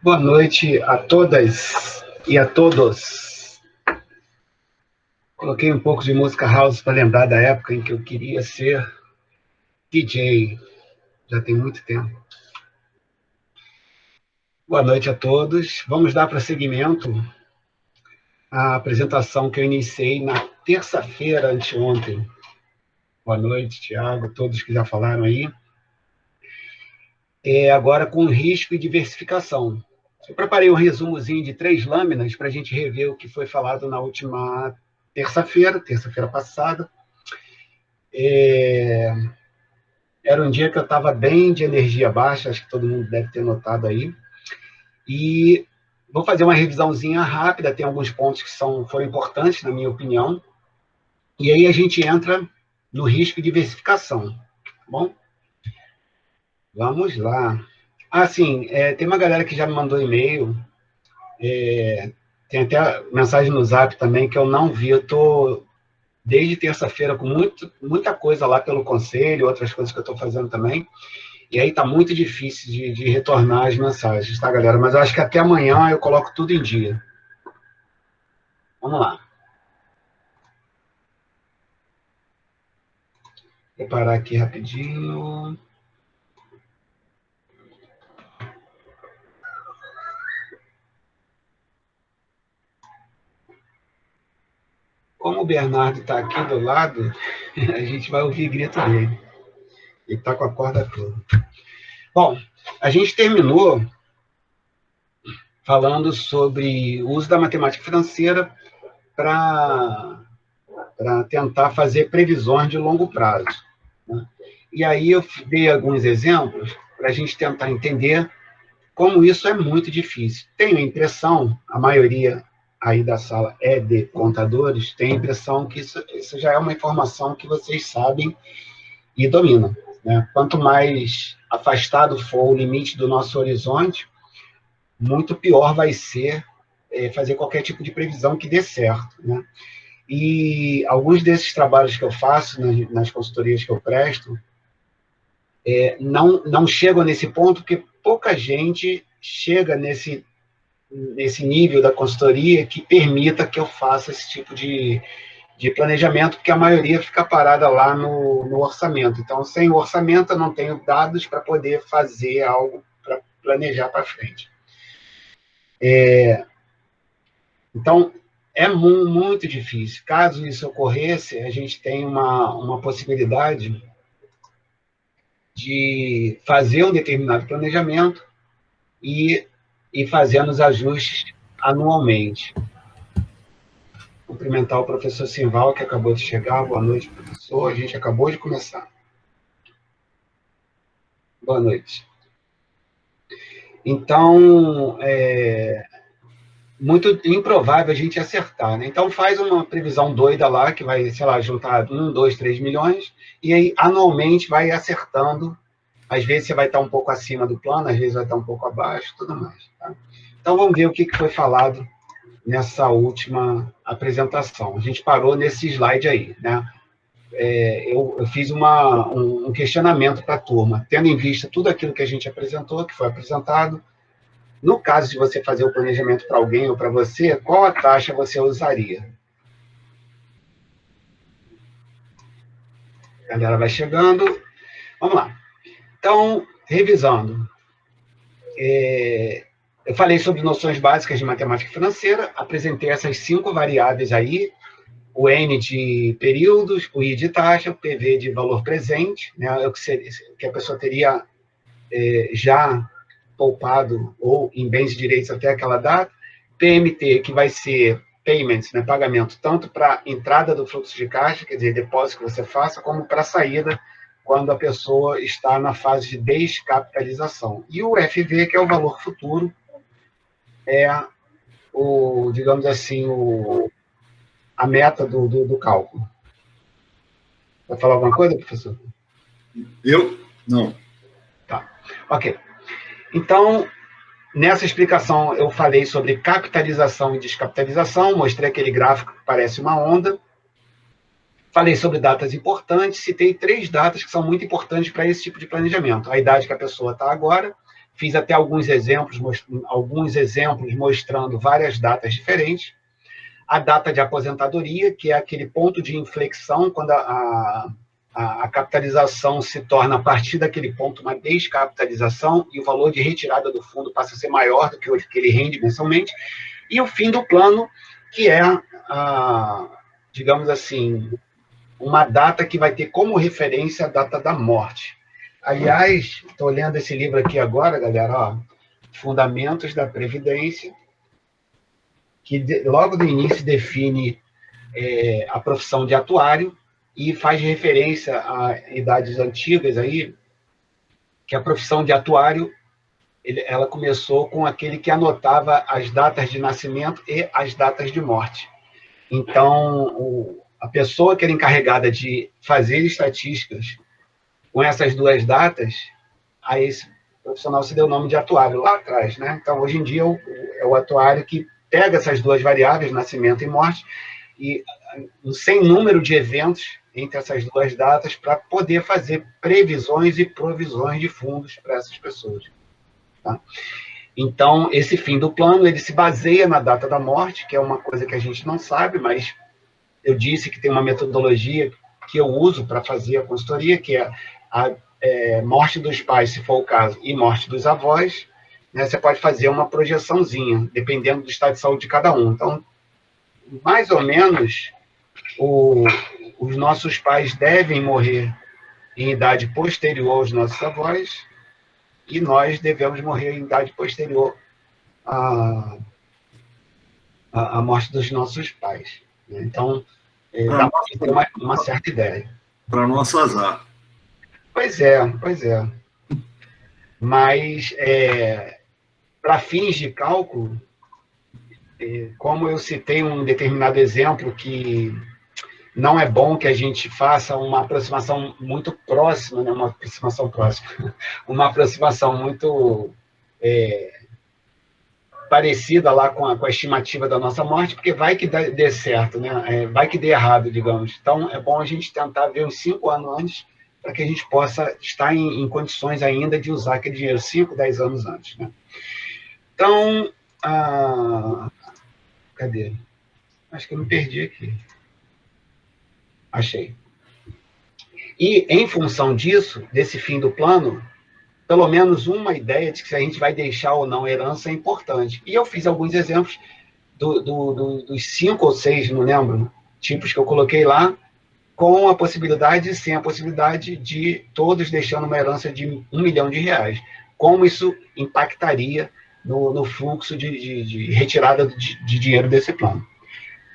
Boa noite a todas e a todos. Coloquei um pouco de música house para lembrar da época em que eu queria ser DJ. Já tem muito tempo. Boa noite a todos. Vamos dar prosseguimento à apresentação que eu iniciei na terça-feira, anteontem. Boa noite, Tiago, todos que já falaram aí. Agora com risco e diversificação. Eu preparei um resumozinho de 3 lâminas para a gente rever o que foi falado na última terça-feira passada. Era um dia que eu estava bem de energia baixa, acho que todo mundo deve ter notado aí. E vou fazer uma revisãozinha rápida, tem alguns pontos que foram importantes, na minha opinião. E aí a gente entra no risco de diversificação. Tá bom? Vamos lá. Sim, tem uma galera que já me mandou e-mail, tem até mensagem no Zap também que eu não vi. Eu estou desde terça-feira com muita coisa lá pelo conselho, outras coisas que eu estou fazendo também. E aí tá muito difícil de retornar as mensagens, tá, galera? Mas eu acho que até amanhã eu coloco tudo em dia. Vamos lá. Vou parar aqui rapidinho. Como o Bernardo está aqui do lado, a gente vai ouvir grito dele. Ele está com a corda toda. Bom, a gente terminou falando sobre o uso da matemática financeira para tentar fazer previsões de longo prazo. Né? E aí eu dei alguns exemplos para a gente tentar entender como isso é muito difícil. Tenho a impressão, a maioria aí da sala é de contadores, tem a impressão que isso já é uma informação que vocês sabem e dominam. Né? Quanto mais afastado for o limite do nosso horizonte, muito pior vai ser fazer qualquer tipo de previsão que dê certo. Né? E alguns desses trabalhos que eu faço nas consultorias que eu presto não chegam nesse ponto porque pouca gente chega nesse nível da consultoria que permita que eu faça esse tipo de planejamento, porque a maioria fica parada lá no orçamento. Então, sem o orçamento, eu não tenho dados para poder fazer algo para planejar para frente. Então, é muito difícil. Caso isso ocorresse, a gente tem uma possibilidade de fazer um determinado planejamento e fazendo os ajustes anualmente. Cumprimentar o professor Simval, que acabou de chegar. Boa noite, professor. A gente acabou de começar. Boa noite. Então, muito improvável a gente acertar. Né? Então, faz uma previsão doida lá, que vai, sei lá, juntar 1, 2, 3 milhões, e aí, anualmente, vai acertando. Às vezes, você vai estar um pouco acima do plano, às vezes vai estar um pouco abaixo, tudo mais. Tá? Então, vamos ver o que foi falado nessa última apresentação. A gente parou nesse slide aí, né? Eu fiz um questionamento para a turma, tendo em vista tudo aquilo que a gente apresentou, que foi apresentado. No caso de você fazer o planejamento para alguém ou para você, qual a taxa você usaria? A galera vai chegando. Vamos lá. Então, revisando. Eu falei sobre noções básicas de matemática financeira, apresentei essas 5 variáveis aí, o N de períodos, o I de taxa, o PV de valor presente, né, o que a pessoa teria já poupado ou em bens e direitos até aquela data, PMT, que vai ser payments, né, pagamento, tanto para entrada do fluxo de caixa, quer dizer, depósito que você faça, como para saída, quando a pessoa está na fase de descapitalização. E o FV, que é o valor futuro, é digamos assim, a meta do cálculo. Vai falar alguma coisa, professor? Eu? Não. Tá. Ok. Então, nessa explicação, eu falei sobre capitalização e descapitalização, mostrei aquele gráfico que parece uma onda. Falei sobre datas importantes, citei 3 datas que são muito importantes para esse tipo de planejamento. A idade que a pessoa está agora, Fiz até alguns exemplos mostrando várias datas diferentes. A data de aposentadoria, que é aquele ponto de inflexão, quando a capitalização se torna, a partir daquele ponto, uma descapitalização, e o valor de retirada do fundo passa a ser maior do que o que ele rende mensalmente. E o fim do plano, que é, digamos assim, uma data que vai ter como referência a data da morte. Aliás, estou lendo esse livro aqui agora, galera, ó, Fundamentos da Previdência, que logo no início define a profissão de atuário e faz referência a idades antigas aí, que a profissão de atuário ela começou com aquele que anotava as datas de nascimento e as datas de morte. Então, a pessoa que era encarregada de fazer estatísticas com essas duas datas, a esse profissional se deu o nome de atuário lá atrás, né? Então, hoje em dia, é o atuário que pega essas duas variáveis, nascimento e morte, e um sem número de eventos entre essas duas datas para poder fazer previsões e provisões de fundos para essas pessoas. Tá? Então, esse fim do plano, ele se baseia na data da morte, que é uma coisa que a gente não sabe, mas eu disse que tem uma metodologia que eu uso para fazer a consultoria, que é a morte dos pais, se for o caso, e morte dos avós, né? Você pode fazer uma projeçãozinha, dependendo do estado de saúde de cada um. Então, mais ou menos, os nossos pais devem morrer em idade posterior aos nossos avós, e nós devemos morrer em idade posterior à morte dos nossos pais. Então, dá para ter uma certa ideia. Para nosso azar. Pois é. Mas, para fins de cálculo, como eu citei um determinado exemplo que não é bom que a gente faça uma aproximação muito próxima, né? Uma aproximação muito parecida lá com a estimativa da nossa morte, porque vai que dê certo, né? Vai que dê errado, digamos. Então, é bom a gente tentar ver uns 5 anos antes, para que a gente possa estar em condições ainda de usar aquele dinheiro 5, 10 anos antes, né? Então, cadê? Acho que eu me perdi aqui. Achei. E, em função disso, desse fim do plano, pelo menos uma ideia de que se a gente vai deixar ou não herança é importante. E eu fiz alguns exemplos dos 5 ou 6, não lembro, tipos que eu coloquei lá, com a possibilidade e sem a possibilidade de todos deixando uma herança de R$1 milhão. Como isso impactaria no fluxo de retirada de dinheiro desse plano.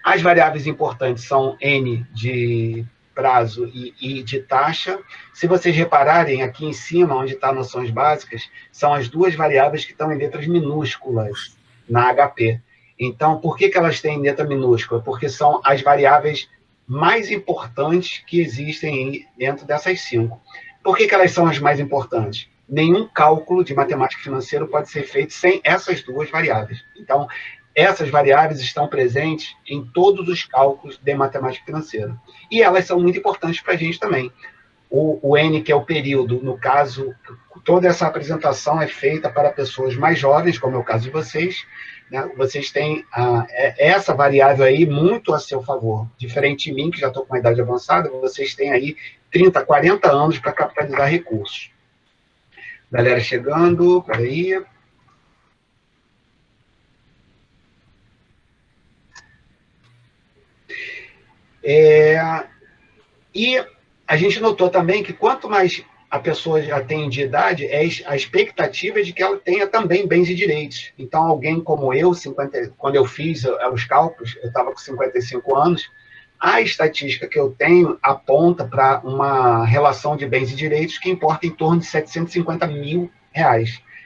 As variáveis importantes são N de prazo e I de taxa. Se vocês repararem, aqui em cima, onde está noções básicas, são as duas variáveis que estão em letras minúsculas na HP. Então, por que elas têm letra minúscula? Porque são as variáveis mais importantes que existem dentro dessas 5. Por que elas são as mais importantes? Nenhum cálculo de matemática financeira pode ser feito sem essas duas variáveis. Então, essas variáveis estão presentes em todos os cálculos de matemática financeira. E elas são muito importantes para a gente também. O N, que é o período, no caso, toda essa apresentação é feita para pessoas mais jovens, como é o caso de vocês, né? Vocês têm essa variável aí muito a seu favor. Diferente de mim, que já estou com uma idade avançada, vocês têm aí 30, 40 anos para capitalizar recursos. Galera chegando, peraí. E a gente notou também que quanto mais a pessoa já tem de idade, a expectativa é de que ela tenha também bens e direitos. Então, alguém como eu, quando eu fiz os cálculos, eu estava com 55 anos, a estatística que eu tenho aponta para uma relação de bens e direitos que importa em torno de R$750 mil.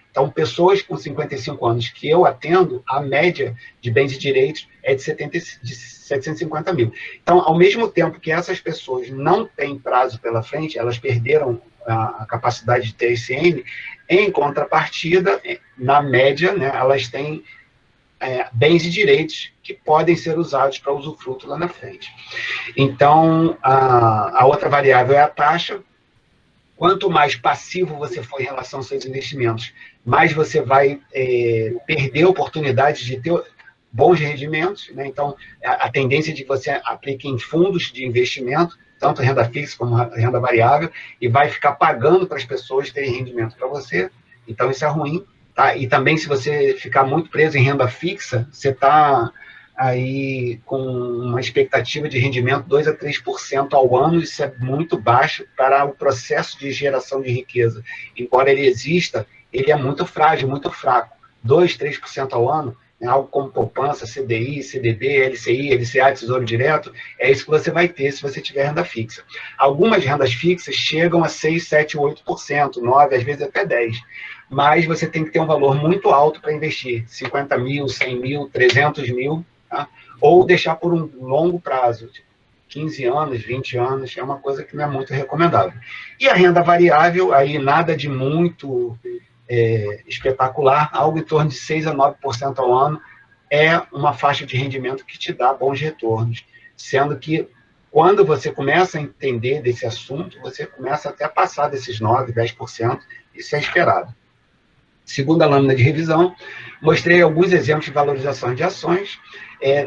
Então, pessoas com 55 anos que eu atendo, a média de bens e direitos é de 750 mil. Então, ao mesmo tempo que essas pessoas não têm prazo pela frente, elas perderam a capacidade de ter esse N, em contrapartida, na média, né, elas têm bens e direitos que podem ser usados para usufruto lá na frente. Então, a outra variável é a taxa. quanto mais passivo você for em relação aos seus investimentos, mais você vai perder oportunidades de ter bons rendimentos, né? Então, a tendência de que você aplique em fundos de investimento, tanto renda fixa como renda variável, e vai ficar pagando para as pessoas terem rendimento para você. Então, isso é ruim. Tá? E também, se você ficar muito preso em renda fixa, você está aí com uma expectativa de rendimento 2 a 3% ao ano, isso é muito baixo para o processo de geração de riqueza. Embora ele exista, ele é muito frágil, muito fraco. 2, 3% ao ano, né, algo como poupança, CDI, CDB, LCI, LCA, Tesouro Direto, é isso que você vai ter se você tiver renda fixa. Algumas rendas fixas chegam a 6, 7, 8%, 9%, às vezes até 10%. Mas você tem que ter um valor muito alto para investir, 50 mil, 100 mil, 300 mil, tá? Ou deixar por um longo prazo, tipo 15 anos, 20 anos, é uma coisa que não é muito recomendável. E a renda variável, aí nada de muito espetacular, algo em torno de 6 a 9% ao ano, é uma faixa de rendimento que te dá bons retornos, sendo que quando você começa a entender desse assunto, você começa até a passar desses 9, 10%, isso é esperado. Segunda lâmina de revisão, mostrei alguns exemplos de valorização de ações.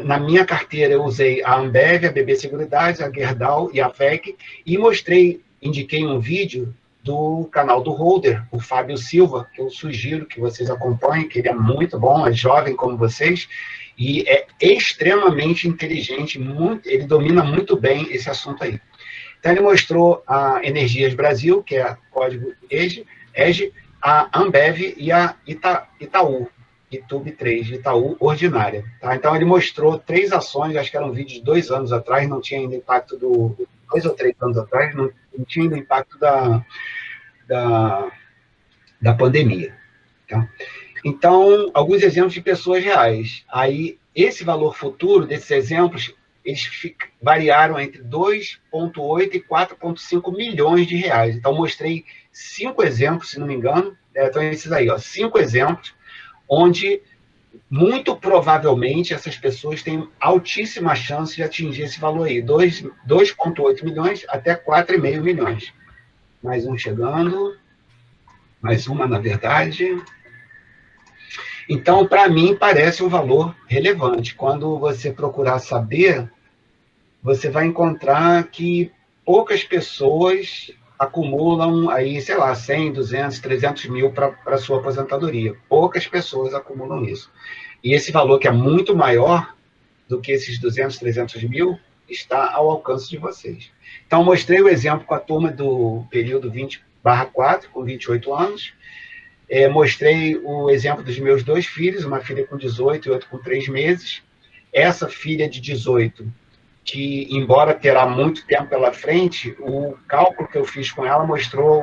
Na minha carteira, eu usei a Ambev, a BB Seguridade, a Gerdau e a VEG, e indiquei um vídeo do canal do Holder, o Fábio Silva, que eu sugiro que vocês acompanhem, que ele é muito bom, é jovem como vocês, e é extremamente inteligente, ele domina muito bem esse assunto aí. Então, ele mostrou a Energias Brasil, que é código EGE, a Ambev e a Itaú, Itube 3, Itaú Ordinária. Tá? Então, ele mostrou 3 ações, acho que era um vídeo de 2 anos atrás, não tinha ainda impacto 2 ou 3 anos atrás, não tinha ainda impacto da pandemia. Tá? Então, alguns exemplos de pessoas reais. Aí, esse valor futuro desses exemplos, eles variaram entre 2,8 e 4,5 milhões de reais. Então, mostrei 5 exemplos, se não me engano, então esses aí, 5 exemplos, onde muito provavelmente essas pessoas têm altíssima chance de atingir esse valor aí, 2,8 milhões até 4,5 milhões. Mais um chegando, mais uma, na verdade. Então, para mim, parece um valor relevante. Quando você procurar saber, você vai encontrar que poucas pessoas acumulam aí, sei lá, 100, 200, 300 mil para a sua aposentadoria. Poucas pessoas acumulam isso. E esse valor, que é muito maior do que esses 200, 300 mil, está ao alcance de vocês. Então, mostrei o exemplo com a turma do período 20/4, com 28 anos. Mostrei o exemplo dos meus 2 filhos, uma filha com 18 e outra com 3 meses. Essa filha de 18, que, embora terá muito tempo pela frente, o cálculo que eu fiz com ela mostrou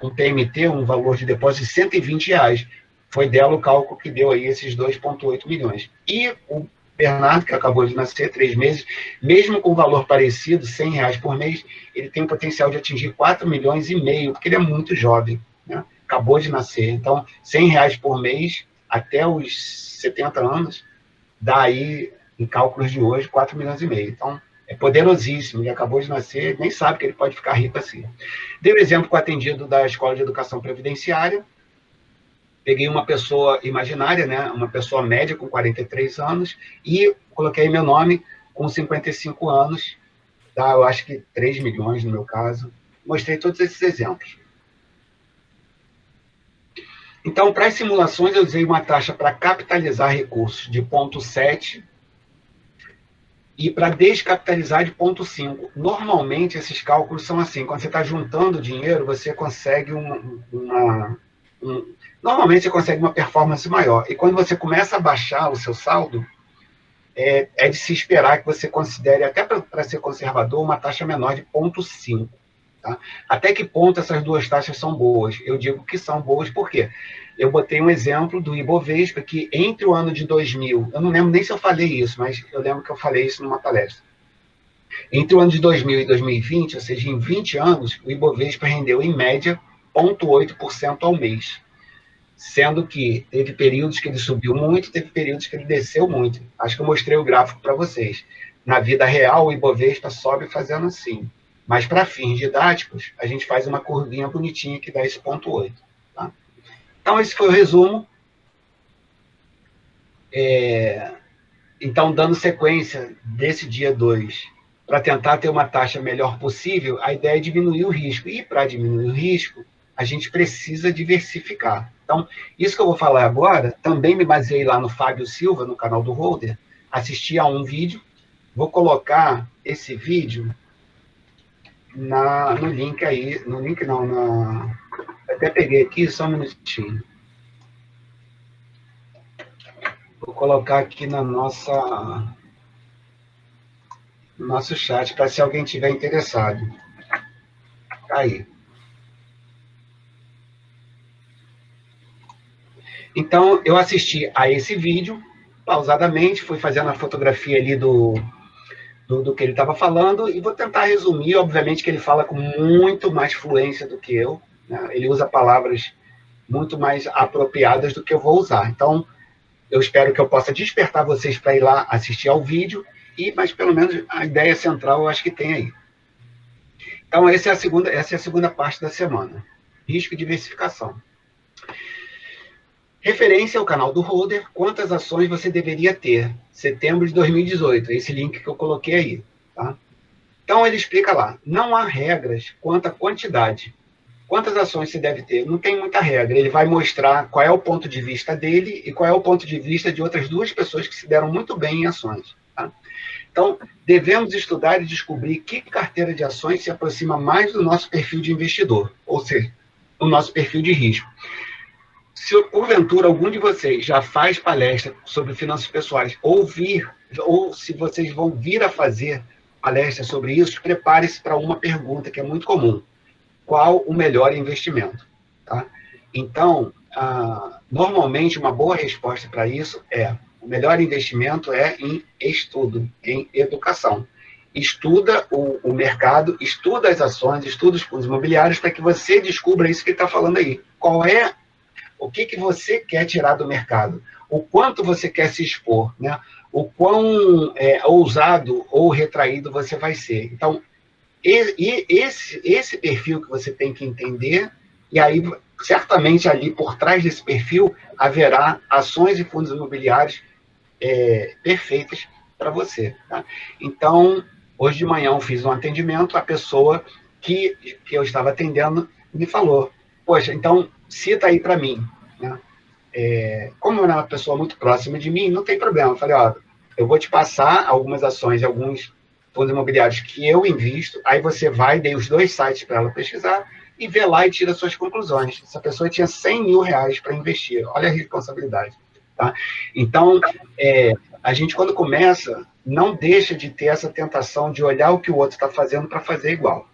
um PMT, um valor de depósito de R$120. Foi dela o cálculo que deu aí esses 2,8 milhões. E o Bernardo, que acabou de nascer, 3 meses, mesmo com um valor parecido, R$100 por mês, ele tem o potencial de atingir 4,5 milhões, porque ele é muito jovem, né? Acabou de nascer. Então, R$100 por mês, até os 70 anos, dá aí, em cálculos de hoje, 4,5 milhões. Então, é poderosíssimo. Ele acabou de nascer, nem sabe que ele pode ficar rico assim. Dei o exemplo com o atendido da Escola de Educação Previdenciária. Peguei uma pessoa imaginária, né? Uma pessoa média com 43 anos, e coloquei meu nome com 55 anos, dá, eu acho que 3 milhões no meu caso. Mostrei todos esses exemplos. Então, para as simulações, eu usei uma taxa para capitalizar recursos de 0,7 e para descapitalizar de 0,5. Normalmente, esses cálculos são assim. Quando você está juntando dinheiro, você consegue normalmente, você consegue uma performance maior. E quando você começa a baixar o seu saldo, é de se esperar que você considere, até para ser conservador, uma taxa menor de 0,5. Tá? Até que ponto essas duas taxas são boas? Eu digo que são boas porque eu botei um exemplo do Ibovespa, que entre o ano de 2000, eu não lembro nem se eu falei isso, mas eu lembro que eu falei isso numa palestra. Entre o ano de 2000 e 2020, ou seja, em 20 anos, o Ibovespa rendeu, em média, 0,8% ao mês. Sendo que teve períodos que ele subiu muito, teve períodos que ele desceu muito. Acho que eu mostrei o gráfico para vocês. Na vida real, o Ibovespa sobe fazendo assim. Mas, para fins didáticos, a gente faz uma curvinha bonitinha que dá esse ponto 8. Tá? Então, esse foi o resumo. Então, dando sequência desse dia 2, para tentar ter uma taxa melhor possível, a ideia é diminuir o risco. E, para diminuir o risco, a gente precisa diversificar. Então, isso que eu vou falar agora, também me baseei lá no Fábio Silva, no canal do Holder, assisti a um vídeo, vou colocar esse vídeo no link aí, no link não, até peguei aqui, só um minutinho. Vou colocar aqui no nosso chat, para se alguém tiver interessado. Aí. Então, eu assisti a esse vídeo, pausadamente, fui fazendo a fotografia ali do que ele estava falando, e vou tentar resumir. Obviamente que ele fala com muito mais fluência do que eu, né? Ele usa palavras muito mais apropriadas do que eu vou usar. Então, eu espero que eu possa despertar vocês para ir lá assistir ao vídeo, mas pelo menos a ideia central eu acho que tem aí. Então, essa é a segunda parte da semana. Risco e diversificação. Referência ao canal do Holder, quantas ações você deveria ter? Setembro de 2018, esse link que eu coloquei aí. Tá? Então, ele explica lá, não há regras quanto à quantidade. Quantas ações você deve ter? Não tem muita regra. Ele vai mostrar qual é o ponto de vista dele e qual é o ponto de vista de outras duas pessoas que se deram muito bem em ações. Tá? Então, devemos estudar e descobrir que carteira de ações se aproxima mais do nosso perfil de investidor, ou seja, o nosso perfil de risco. Se, porventura, algum de vocês já faz palestra sobre finanças pessoais, ou se vocês vão vir a fazer palestra sobre isso, prepare-se para uma pergunta que é muito comum. Qual o melhor investimento? Tá? Então, normalmente, uma boa resposta para isso é: o melhor investimento é em estudo, em educação. Estuda o mercado, estuda as ações, estuda os fundos imobiliários, para que você descubra isso que ele está falando aí. O que você quer tirar do mercado? O quanto você quer se expor? Né? O quão ousado ou retraído você vai ser? Então, esse perfil que você tem que entender, e aí, certamente, ali por trás desse perfil, haverá ações e fundos imobiliários perfeitas para você. Tá? Então, hoje de manhã eu fiz um atendimento, a pessoa que eu estava atendendo me falou: poxa, então, cita aí para mim. Né? Como eu era uma pessoa muito próxima de mim, não tem problema. Eu falei: ó, eu vou te passar algumas ações e alguns fundos imobiliários que eu invisto, aí você vai, dei os 2 sites para ela pesquisar, e vê lá e tira suas conclusões. Essa pessoa tinha 100 mil reais para investir, olha a responsabilidade. Tá? Então, a gente, quando começa, não deixa de ter essa tentação de olhar o que o outro está fazendo para fazer igual.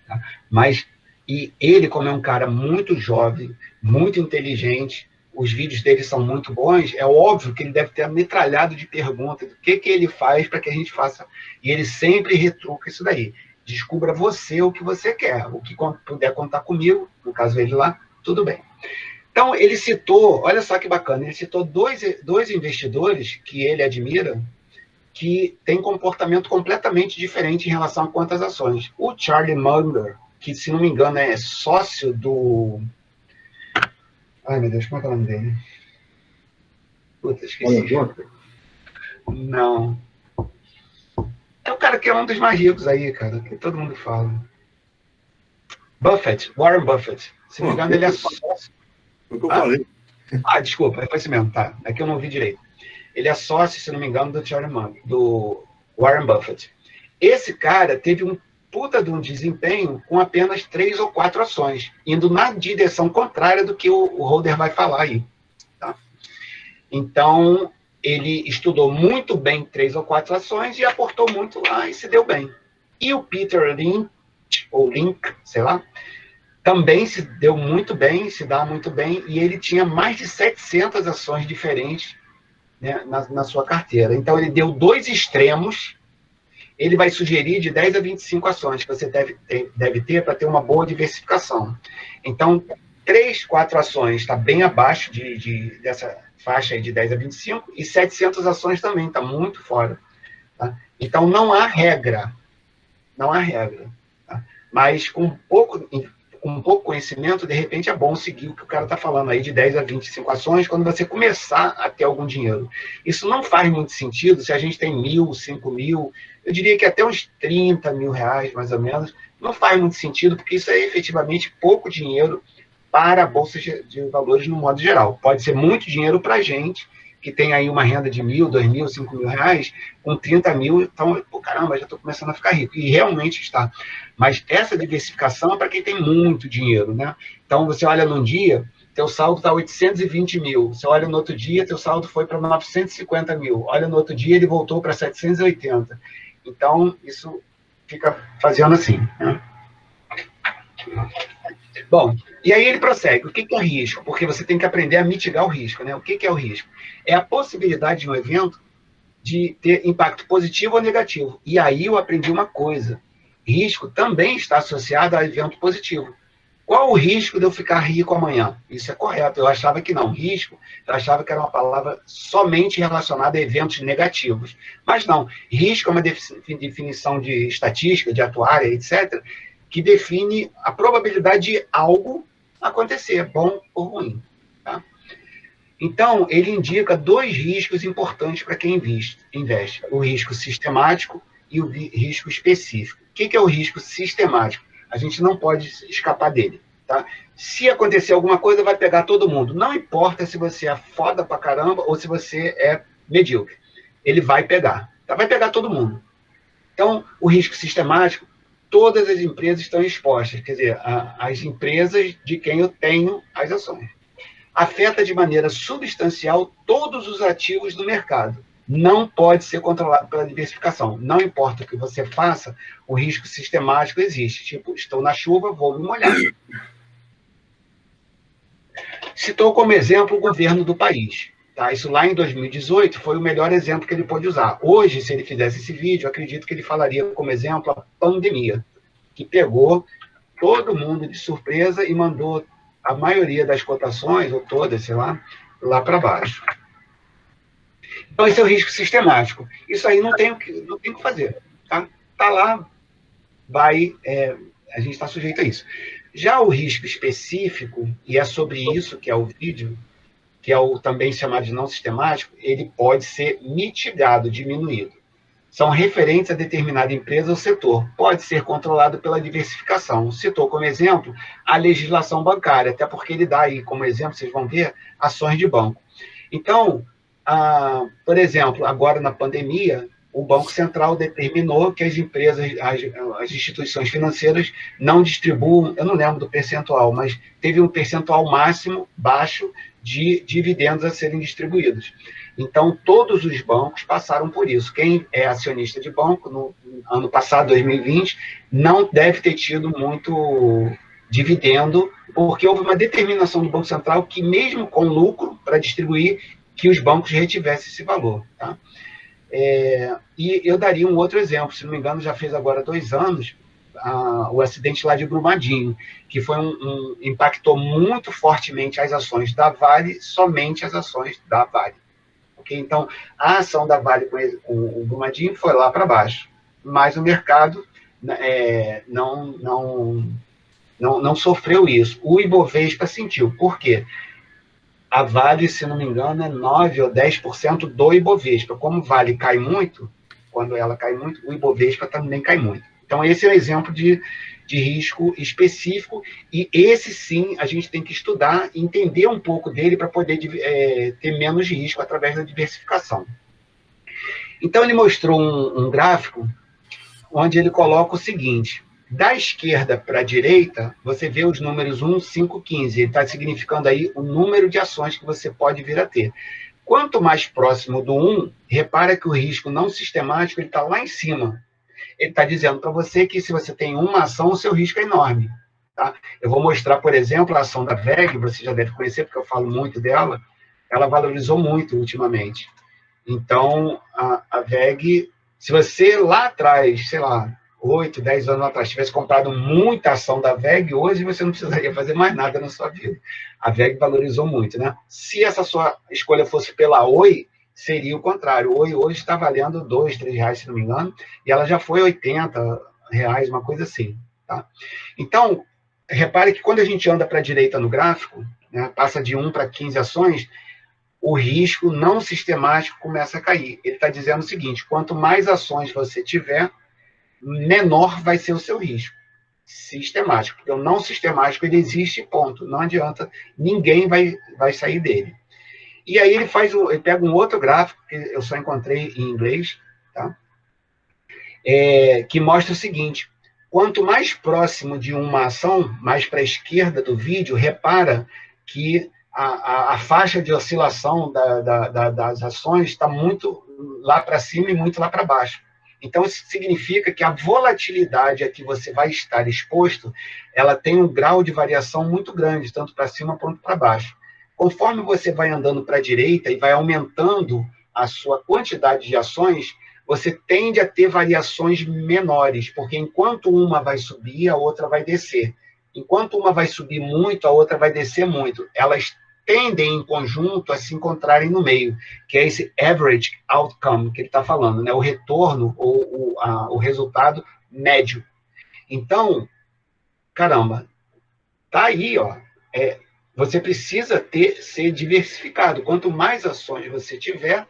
Tá? Mas, e ele, como é um cara muito jovem, muito inteligente, os vídeos dele são muito bons, é óbvio que ele deve ter metralhado de perguntas do que ele faz para que a gente faça. E ele sempre retruca isso daí. Descubra você o que você quer. O que puder contar comigo, no caso ele lá, tudo bem. Então, ele citou, olha só que bacana, ele citou dois investidores que ele admira, que têm comportamento completamente diferente em relação a quantas ações. O Charlie Munger, que, se não me engano, é sócio do... Ai, meu Deus, como é que é o nome dele? Puta, esqueci. Não. É o cara que é um dos mais ricos aí, cara, que todo mundo fala. Buffett, Warren Buffett. Se não me engano, ele é sócio. Foi o que eu falei. Desculpa, foi isso mesmo, tá. É que eu não vi direito. Ele é sócio, se não me engano, do Warren Buffett. Esse cara teve um puta de um desempenho com apenas 3 ou 4 ações, indo na direção contrária do que o Holder vai falar aí. Tá? Então, ele estudou muito bem 3 ou 4 ações e aportou muito lá e se deu bem. E o Peter Lynch, ou Link, sei lá, também se deu muito bem, se dá muito bem, e ele tinha mais de 700 ações diferentes, né, na sua carteira. Então, ele deu 2 extremos. Ele vai sugerir de 10 a 25 ações que você deve ter para ter uma boa diversificação. Então, 3, 4 ações está bem abaixo dessa faixa aí de 10 a 25, e 700 ações também, está muito fora. Tá? Então, não há regra. Não há regra. Tá? Mas com pouco conhecimento, de repente é bom seguir o que o cara está falando aí, de 10 a 25 ações, quando você começar a ter algum dinheiro. Isso não faz muito sentido se a gente tem 1.000, 5.000, eu diria que até uns 30 mil reais, mais ou menos, não faz muito sentido, porque isso é efetivamente pouco dinheiro para a Bolsa de Valores no modo geral. Pode ser muito dinheiro para a gente, que tem aí uma renda de 1.000, 2.000, 5.000 reais, com 30 mil, então, pô, caramba, já estou começando a ficar rico. E realmente está. Mas essa diversificação é para quem tem muito dinheiro, né? Então, você olha num dia, teu saldo está 820 mil. Você olha no outro dia, teu saldo foi para 950 mil. Olha no outro dia, ele voltou para 780. Então, isso fica fazendo assim, né? Bom, e aí ele prossegue. O que é risco? Porque você tem que aprender a mitigar o risco, né? O que é o risco? É a possibilidade de um evento de ter impacto positivo ou negativo. E aí eu aprendi uma coisa. Risco também está associado a evento positivo. Qual o risco de eu ficar rico amanhã? Isso é correto. Eu achava que não. Risco, eu achava que era uma palavra somente relacionada a eventos negativos. Mas não. Risco é uma definição de estatística, de atuária, etc., que define a probabilidade de algo acontecer, bom ou ruim. Tá? Então, ele indica 2 riscos importantes para quem investe: o risco sistemático e o risco específico. O que é o risco sistemático? A gente não pode escapar dele. Tá? Se acontecer alguma coisa, vai pegar todo mundo. Não importa se você é foda pra caramba ou se você é medíocre. Ele vai pegar. Tá? Vai pegar todo mundo. Então, o risco sistemático, todas as empresas estão expostas. Quer dizer, as empresas de quem eu tenho as ações. Afeta de maneira substancial todos os ativos do mercado. Não pode ser controlado pela diversificação. Não importa o que você faça, o risco sistemático existe. Tipo, estou na chuva, vou me molhar. Citou como exemplo o governo do país. Tá? Isso lá em 2018 foi o melhor exemplo que ele pôde usar. Hoje, se ele fizesse esse vídeo, acredito que ele falaria como exemplo a pandemia, que pegou todo mundo de surpresa e mandou a maioria das cotações, ou todas, sei lá para baixo. Então, esse é o risco sistemático. Isso aí não tem o que fazer. Tá lá, a gente está sujeito a isso. Já o risco específico, e é sobre isso que é o vídeo, que é o também chamado de não sistemático, ele pode ser mitigado, diminuído. São referentes a determinada empresa ou setor. Pode ser controlado pela diversificação. Citou como exemplo a legislação bancária, até porque ele dá aí como exemplo, vocês vão ver, ações de banco. Então, por exemplo, agora na pandemia, o Banco Central determinou que as empresas, as instituições financeiras não distribuam, eu não lembro do percentual, mas teve um percentual máximo baixo de dividendos a serem distribuídos. Então, todos os bancos passaram por isso. Quem é acionista de banco, no ano passado, 2020, não deve ter tido muito dividendo, porque houve uma determinação do Banco Central que, mesmo com lucro para distribuir, que os bancos retivessem esse valor. Tá? E eu daria um outro exemplo, se não me engano, já fez agora 2 anos, o acidente lá de Brumadinho, que foi impactou muito fortemente as ações da Vale, somente as ações da Vale. Okay? Então, a ação da Vale com o Brumadinho foi lá para baixo, mas o mercado não sofreu isso. O Ibovespa sentiu. Por quê? A Vale, se não me engano, é 9% ou 10% do Ibovespa. Como Vale cai muito, quando ela cai muito, o Ibovespa também cai muito. Então, esse é o exemplo de risco específico, e esse sim a gente tem que estudar, entender um pouco dele para poder ter menos risco através da diversificação. Então, ele mostrou um gráfico onde ele coloca o seguinte: da esquerda para a direita, você vê os números 1, 5, 15. Ele está significando aí o número de ações que você pode vir a ter. Quanto mais próximo do 1, repara que o risco não sistemático está lá em cima. Ele está dizendo para você que se você tem uma ação, o seu risco é enorme. Tá? Eu vou mostrar, por exemplo, a ação da VEG, você já deve conhecer, porque eu falo muito dela. Ela valorizou muito ultimamente. Então, a VEG, se você lá atrás, sei lá, 8, 10 anos atrás, tivesse comprado muita ação da VEG, hoje você não precisaria fazer mais nada na sua vida. A VEG valorizou muito, né? Se essa sua escolha fosse pela Oi, seria o contrário. O Oi hoje está valendo R$2, R$3, se não me engano, e ela já foi R$80, uma coisa assim. Tá? Então, repare que quando a gente anda para a direita no gráfico, né, passa de 1 para 15 ações, o risco não sistemático começa a cair. Ele está dizendo o seguinte, quanto mais ações você tiver, menor vai ser o seu risco sistemático. Porque o não sistemático, ele existe, ponto. Não adianta, ninguém vai sair dele. E aí ele pega um outro gráfico, que eu só encontrei em inglês, tá? Que mostra o seguinte, quanto mais próximo de uma ação, mais para a esquerda do vídeo, repara que a faixa de oscilação das ações está muito lá para cima e muito lá para baixo. Então, isso significa que a volatilidade a que você vai estar exposto, ela tem um grau de variação muito grande, tanto para cima quanto para baixo. Conforme você vai andando para a direita e vai aumentando a sua quantidade de ações, você tende a ter variações menores, porque enquanto uma vai subir, a outra vai descer. Enquanto uma vai subir muito, a outra vai descer muito. Elas tendem, em conjunto, a se encontrarem no meio, que é esse average outcome que ele está falando, né? O retorno ou o resultado médio. Então, caramba, tá aí, ó. Você precisa ser diversificado. Quanto mais ações você tiver,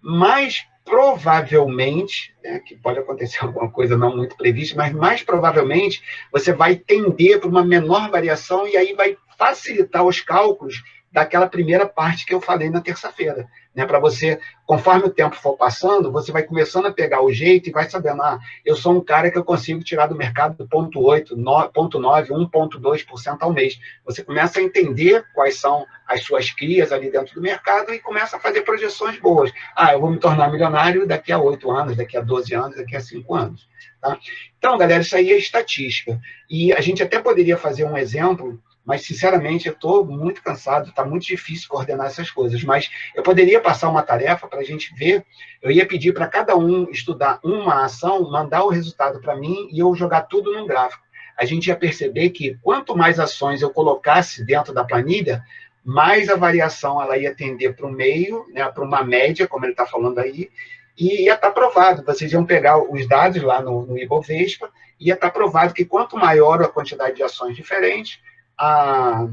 mais provavelmente, né, que pode acontecer alguma coisa não muito prevista, mas mais provavelmente você vai tender para uma menor variação e aí vai facilitar os cálculos daquela primeira parte que eu falei na terça-feira, né? Para você, conforme o tempo for passando, você vai começando a pegar o jeito e vai sabendo, eu sou um cara que eu consigo tirar do mercado 0,8, 0,9, 1,2% ao mês. Você começa a entender quais são as suas crias ali dentro do mercado e começa a fazer projeções boas. Eu vou me tornar milionário daqui a 8 anos, daqui a 12 anos, daqui a 5 anos. Tá? Então, galera, isso aí é estatística. E a gente até poderia fazer um exemplo, mas, sinceramente, eu estou muito cansado, está muito difícil coordenar essas coisas, mas eu poderia passar uma tarefa para a gente ver, eu ia pedir para cada um estudar uma ação, mandar o resultado para mim e eu jogar tudo num gráfico. A gente ia perceber que quanto mais ações eu colocasse dentro da planilha, mais a variação ela ia tender para o meio, né, para uma média, como ele está falando aí, e ia estar provado. Vocês iam pegar os dados lá no Ibovespa, ia estar provado que quanto maior a quantidade de ações diferentes, a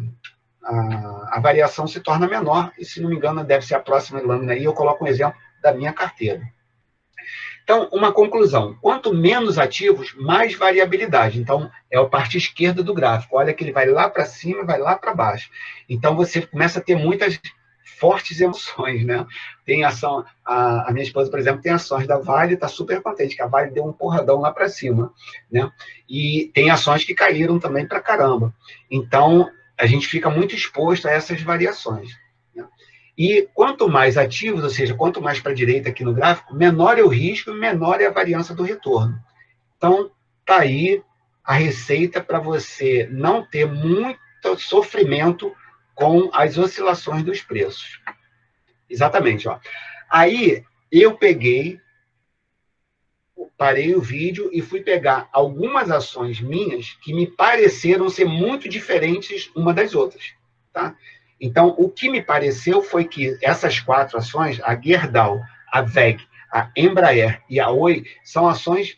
variação se torna menor, e se não me engano deve ser a próxima lâmina aí, eu coloco um exemplo da minha carteira. Então, uma conclusão, quanto menos ativos, mais variabilidade. Então, é a parte esquerda do gráfico, olha que ele vai lá para cima e vai lá para baixo. Então, você começa a ter muitas fortes emoções, né? Tem ação, a minha esposa, por exemplo, tem ações da Vale, está super contente, que a Vale deu um porradão lá para cima, né? E tem ações que caíram também para caramba. Então, a gente fica muito exposto a essas variações, né? E quanto mais ativos, ou seja, quanto mais para a direita aqui no gráfico, menor é o risco e menor é a variância do retorno. Então, tá aí a receita para você não ter muito sofrimento com as oscilações dos preços. Exatamente, ó. Aí, eu parei o vídeo e fui pegar algumas ações minhas que me pareceram ser muito diferentes uma das outras, tá? Então, o que me pareceu foi que essas 4 ações, a Gerdau, a WEG, a Embraer e a Oi, são ações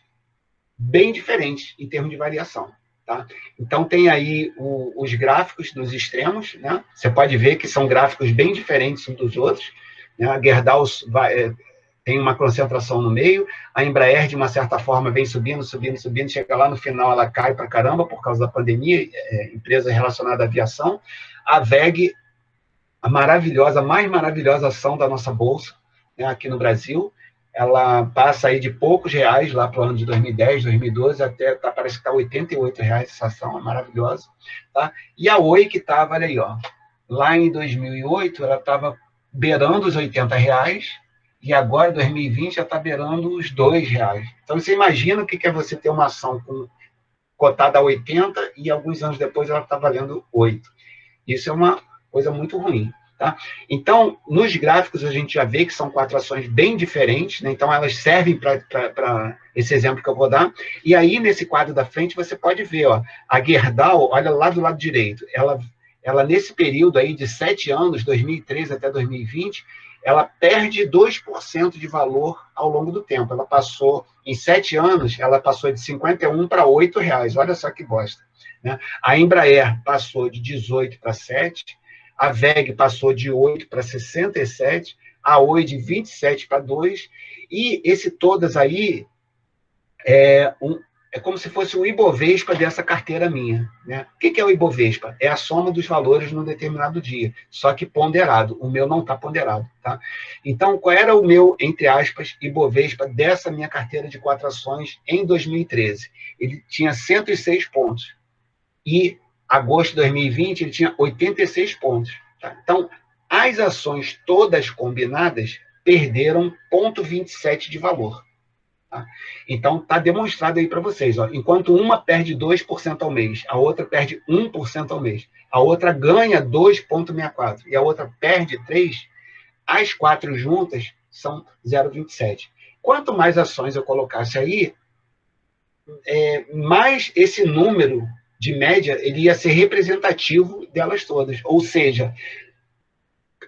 bem diferentes em termos de variação. Tá? Então, tem aí os gráficos nos extremos, né? Você pode ver que são gráficos bem diferentes uns dos outros, né? A Gerdau tem uma concentração no meio, a Embraer, de uma certa forma, vem subindo, chega lá no final, ela cai para caramba por causa da pandemia, empresa relacionada à aviação. A WEG, a mais maravilhosa ação da nossa bolsa, né, aqui no Brasil, ela passa aí de poucos reais lá para o ano de 2010, 2012, até parece que está R$ 88 essa ação, é maravilhosa. Tá? E a Oi, que estava, olha aí, ó, lá em 2008, ela estava beirando os R$ 80, e agora, em 2020, já está beirando os R$ 2. Então, você imagina o que é você ter uma ação cotada a 80 e alguns anos depois ela está valendo 8. Isso é uma coisa muito ruim. Tá? Então, nos gráficos, a gente já vê que são 4 ações bem diferentes, né? Então, elas servem para esse exemplo que eu vou dar. E aí, nesse quadro da frente, você pode ver, ó, a Gerdau, olha lá do lado direito, ela nesse período aí de 7 anos, 2013 até 2020, ela perde 2% de valor ao longo do tempo. Ela passou, em 7 anos, ela passou de 51 para R$ 8. Olha só que bosta. Né? A Embraer passou de 18 para 7, a WEG passou de 8 para 67, a Oi de 27 para 2, e esse todas aí é como se fosse o Ibovespa dessa carteira minha. Né? O que é o Ibovespa? É a soma dos valores num determinado dia, só que ponderado. O meu não está ponderado. Tá? Então, qual era o meu, entre aspas, Ibovespa dessa minha carteira de 4 ações em 2013? Ele tinha 106 pontos. E agosto de 2020 ele tinha 86 pontos. Tá? Então, as ações todas combinadas perderam 0,27 de valor. Tá? Então, está demonstrado aí para vocês. Ó, enquanto uma perde 2% ao mês, a outra perde 1% ao mês, a outra ganha 2,64% e a outra perde 3%, as 4 juntas são 0,27. Quanto mais ações eu colocasse aí, mais esse número de média ele ia ser representativo delas todas. Ou seja,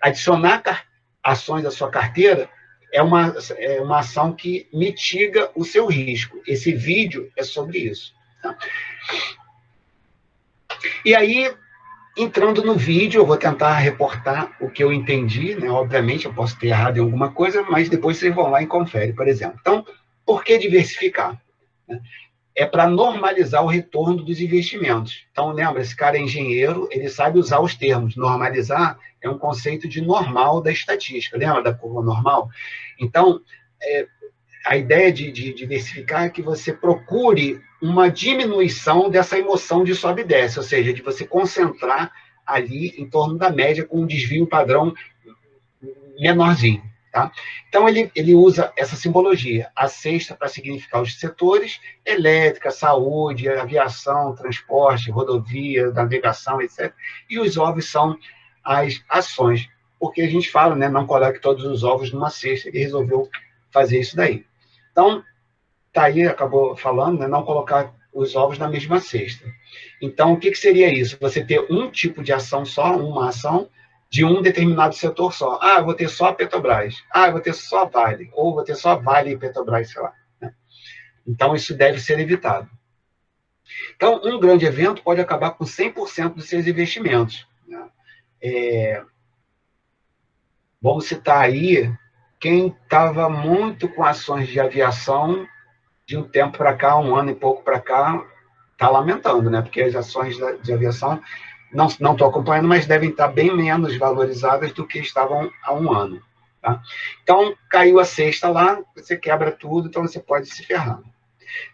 adicionar ações à sua carteira é uma ação que mitiga o seu risco. Esse vídeo é sobre isso. Tá? E aí, entrando no vídeo, eu vou tentar reportar o que eu entendi, né? Obviamente, eu posso ter errado em alguma coisa, mas depois vocês vão lá e conferem, por exemplo. Então, por que diversificar? É para normalizar o retorno dos investimentos. Então, lembra, esse cara é engenheiro, ele sabe usar os termos. Normalizar é um conceito de normal da estatística. Lembra da curva normal? Então, a ideia de diversificar é que você procure uma diminuição dessa emoção de sobe e desce, ou seja, de você concentrar ali em torno da média com um desvio padrão menorzinho. Tá? Então, ele usa essa simbologia, a cesta para significar os setores, elétrica, saúde, aviação, transporte, rodovia, navegação, etc. E os ovos são as ações, porque a gente fala, né, não coloque todos os ovos numa cesta, ele resolveu fazer isso daí. Então, tá aí, acabou falando, né, não colocar os ovos na mesma cesta. Então, o que seria isso? Você ter um tipo de ação só, uma ação, de um determinado setor só. Ah, eu vou ter só a Petrobras. Ah, eu vou ter só a Vale. Ou vou ter só a Vale e Petrobras, sei lá. Né? Então, isso deve ser evitado. Então, um grande evento pode acabar com 100% dos seus investimentos. Né? Vamos citar aí quem estava muito com ações de aviação de um tempo para cá, um ano e pouco para cá, está lamentando, né? Porque as ações de aviação não estou acompanhando, mas devem estar bem menos valorizadas do que estavam há um ano. Tá? Então, caiu a cesta lá, você quebra tudo, então você pode se ferrar.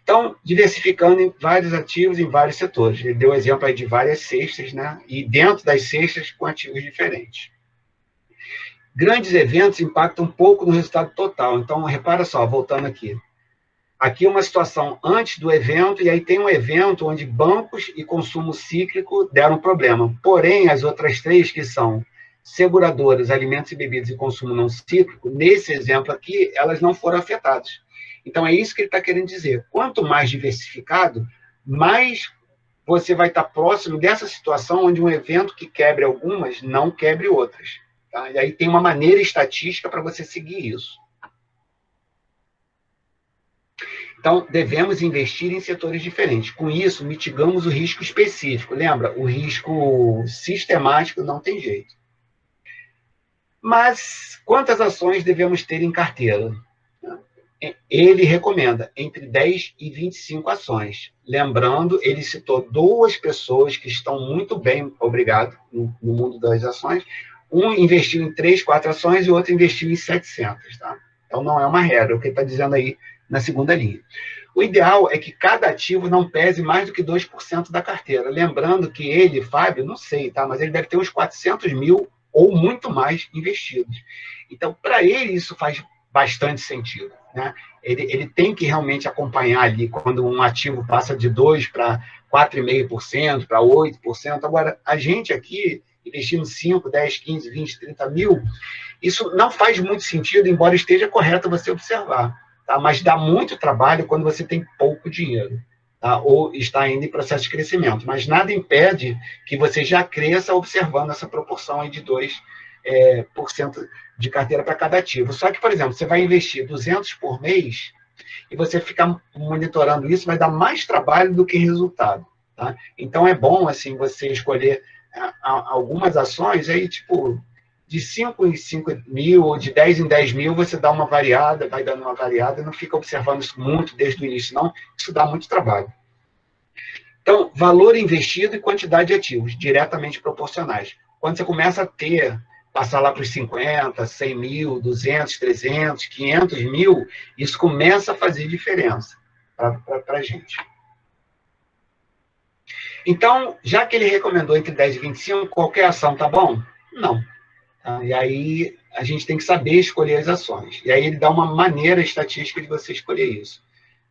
Então, diversificando em vários ativos, em vários setores. Ele deu exemplo aí de várias cestas, né? E dentro das cestas com ativos diferentes. Grandes eventos impactam um pouco no resultado total. Então, repara só, voltando aqui. Aqui uma situação antes do evento, e aí tem um evento onde bancos e consumo cíclico deram problema. Porém, as outras 3, que são seguradoras, alimentos e bebidas e consumo não cíclico, nesse exemplo aqui, elas não foram afetadas. Então, é isso que ele está querendo dizer. Quanto mais diversificado, mais você vai estar próximo dessa situação onde um evento que quebre algumas, não quebre outras. Tá? E aí tem uma maneira estatística para você seguir isso. Então, devemos investir em setores diferentes. Com isso, mitigamos o risco específico. Lembra, o risco sistemático não tem jeito. Mas, quantas ações devemos ter em carteira? Ele recomenda entre 10 e 25 ações. Lembrando, ele citou 2 pessoas que estão muito bem, obrigado, no mundo das ações. Um investiu em 3, 4 ações e o outro investiu em 700. Tá? Então, não é uma regra, o que ele está dizendo aí na segunda linha. O ideal é que cada ativo não pese mais do que 2% da carteira. Lembrando que ele, Fábio, não sei, tá? Mas ele deve ter uns 400 mil ou muito mais investidos. Então, para ele, isso faz bastante sentido. Né? Ele tem que realmente acompanhar ali quando um ativo passa de 2% para 4,5%, para 8%. Agora, a gente aqui, investindo 5, 10, 15, 20, 30 mil, isso não faz muito sentido, embora esteja correto você observar. Tá? Mas dá muito trabalho quando você tem pouco dinheiro. tá? Ou está ainda em processo de crescimento. Mas nada impede que você já cresça observando essa proporção aí de 2% de carteira para cada ativo. Só que, por exemplo, você vai investir 200 por mês e você ficar monitorando isso vai dar mais trabalho do que resultado. Tá? Então, é bom assim você escolher algumas ações, aí, tipo, de 5 em 5 mil ou de 10 em 10 mil, você dá uma variada, vai dando uma variada, não fica observando isso muito desde o início, não. Isso dá muito trabalho. Então, valor investido e quantidade de ativos, diretamente proporcionais. Quando você começa a passar lá para os 50, 100 mil, 200, 300, 500 mil, isso começa a fazer diferença para a gente. Então, já que ele recomendou entre 10 e 25, qualquer ação tá bom? Não. Tá? E aí, a gente tem que saber escolher as ações. E aí, ele dá uma maneira estatística de você escolher isso.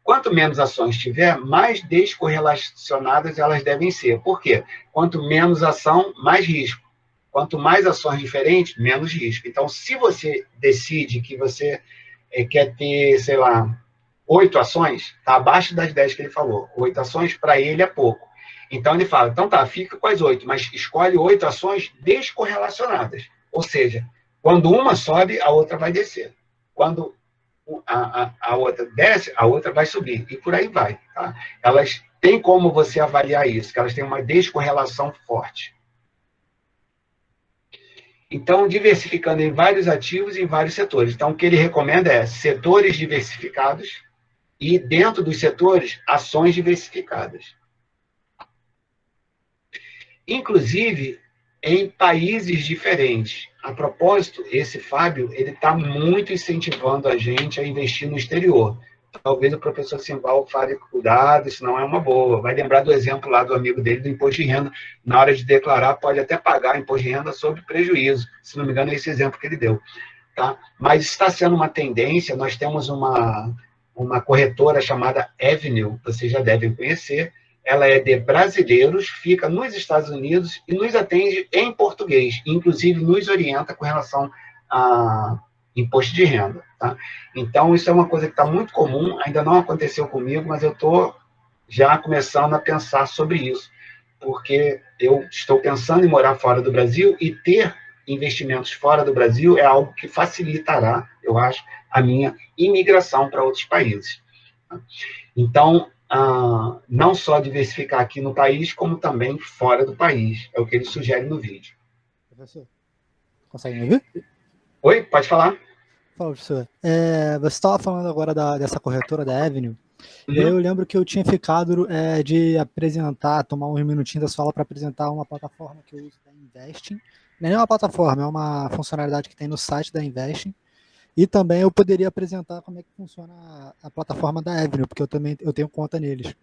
Quanto menos ações tiver, mais descorrelacionadas elas devem ser. Por quê? Quanto menos ação, mais risco. Quanto mais ações diferentes, menos risco. Então, se você decide que você quer ter, sei lá, 8 ações, está abaixo das 10 que ele falou. 8 ações, para ele, é pouco. Então, ele fala, então tá, fica com as 8, mas escolhe 8 ações descorrelacionadas. Ou seja, quando uma sobe, a outra vai descer. Quando a outra desce, a outra vai subir. E por aí vai. Tá? Elas têm como você avaliar isso, que elas têm uma descorrelação forte. Então, diversificando em vários ativos e em vários setores. Então, o que ele recomenda é setores diversificados e, dentro dos setores, ações diversificadas. Inclusive, em países diferentes. A propósito, esse Fábio, ele está muito incentivando a gente a investir no exterior. Talvez o professor Simval fale, cuidado, isso não é uma boa. Vai lembrar do exemplo lá do amigo dele do imposto de renda. Na hora de declarar, pode até pagar imposto de renda sobre prejuízo. Se não me engano, é esse exemplo que ele deu. Tá? Mas está sendo uma tendência. Nós temos uma corretora chamada Avenue, vocês já devem conhecer. Ela é de brasileiros, fica nos Estados Unidos e nos atende em português. Inclusive, nos orienta com relação a imposto de renda. Tá? Então, isso é uma coisa que está muito comum, ainda não aconteceu comigo, mas eu estou já começando a pensar sobre isso, porque eu estou pensando em morar fora do Brasil e ter investimentos fora do Brasil é algo que facilitará, eu acho, a minha imigração para outros países. Tá? Então, não só diversificar aqui no país, como também fora do país. É o que ele sugere no vídeo. Professor, consegue me ouvir? Oi, pode falar. Fala, professor. Você estava falando agora dessa corretora da Avenue, e aí eu lembro que eu tinha ficado de apresentar, tomar uns minutinhos da sua aula para apresentar uma plataforma que eu uso da Investing. Não é uma plataforma, é uma funcionalidade que tem no site da Investing. E também eu poderia apresentar como é que funciona a plataforma da Avenue, porque eu tenho conta neles.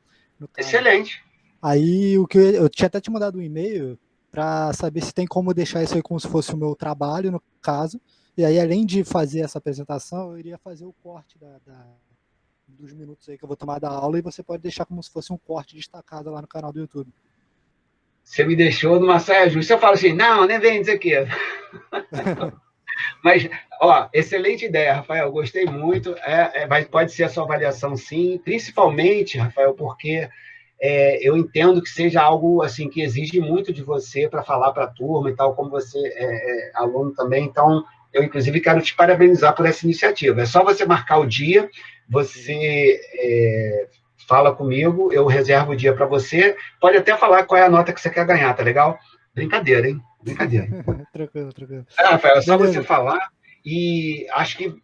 Excelente. Aí eu tinha até te mandado um e-mail para saber se tem como deixar isso aí como se fosse o meu trabalho, no caso. E aí, além de fazer essa apresentação, eu iria fazer o corte dos minutos aí que eu vou tomar da aula, e você pode deixar como se fosse um corte destacado lá no canal do YouTube. Você me deixou numa saia justa. Eu falo assim, não, nem vem dizer que. Mas, excelente ideia, Rafael, gostei muito. Pode ser a sua avaliação, sim, principalmente, Rafael, porque eu entendo que seja algo assim que exige muito de você para falar para a turma e tal, como você é aluno também. Então, eu, inclusive, quero te parabenizar por essa iniciativa. É só você marcar o dia, você fala comigo, eu reservo o dia para você. Pode até falar qual é a nota que você quer ganhar, tá legal? Brincadeira, hein? Brincadeira. Tranquilo. Rafael, é só você falar, e acho que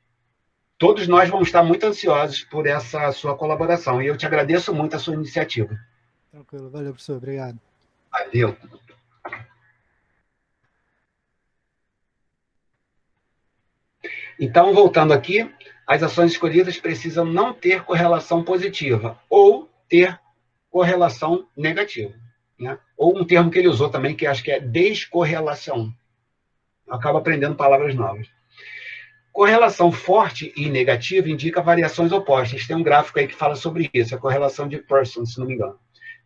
todos nós vamos estar muito ansiosos por essa sua colaboração, e eu te agradeço muito a sua iniciativa. Tranquilo, valeu, professor, obrigado. Valeu. Então, voltando aqui, as ações escolhidas precisam não ter correlação positiva, ou ter correlação negativa. Né? Ou um termo que ele usou também, que acho que é descorrelação. Acaba aprendendo palavras novas. Correlação forte e negativa indica variações opostas. Tem um gráfico aí que fala sobre isso, a correlação de Pearson, se não me engano.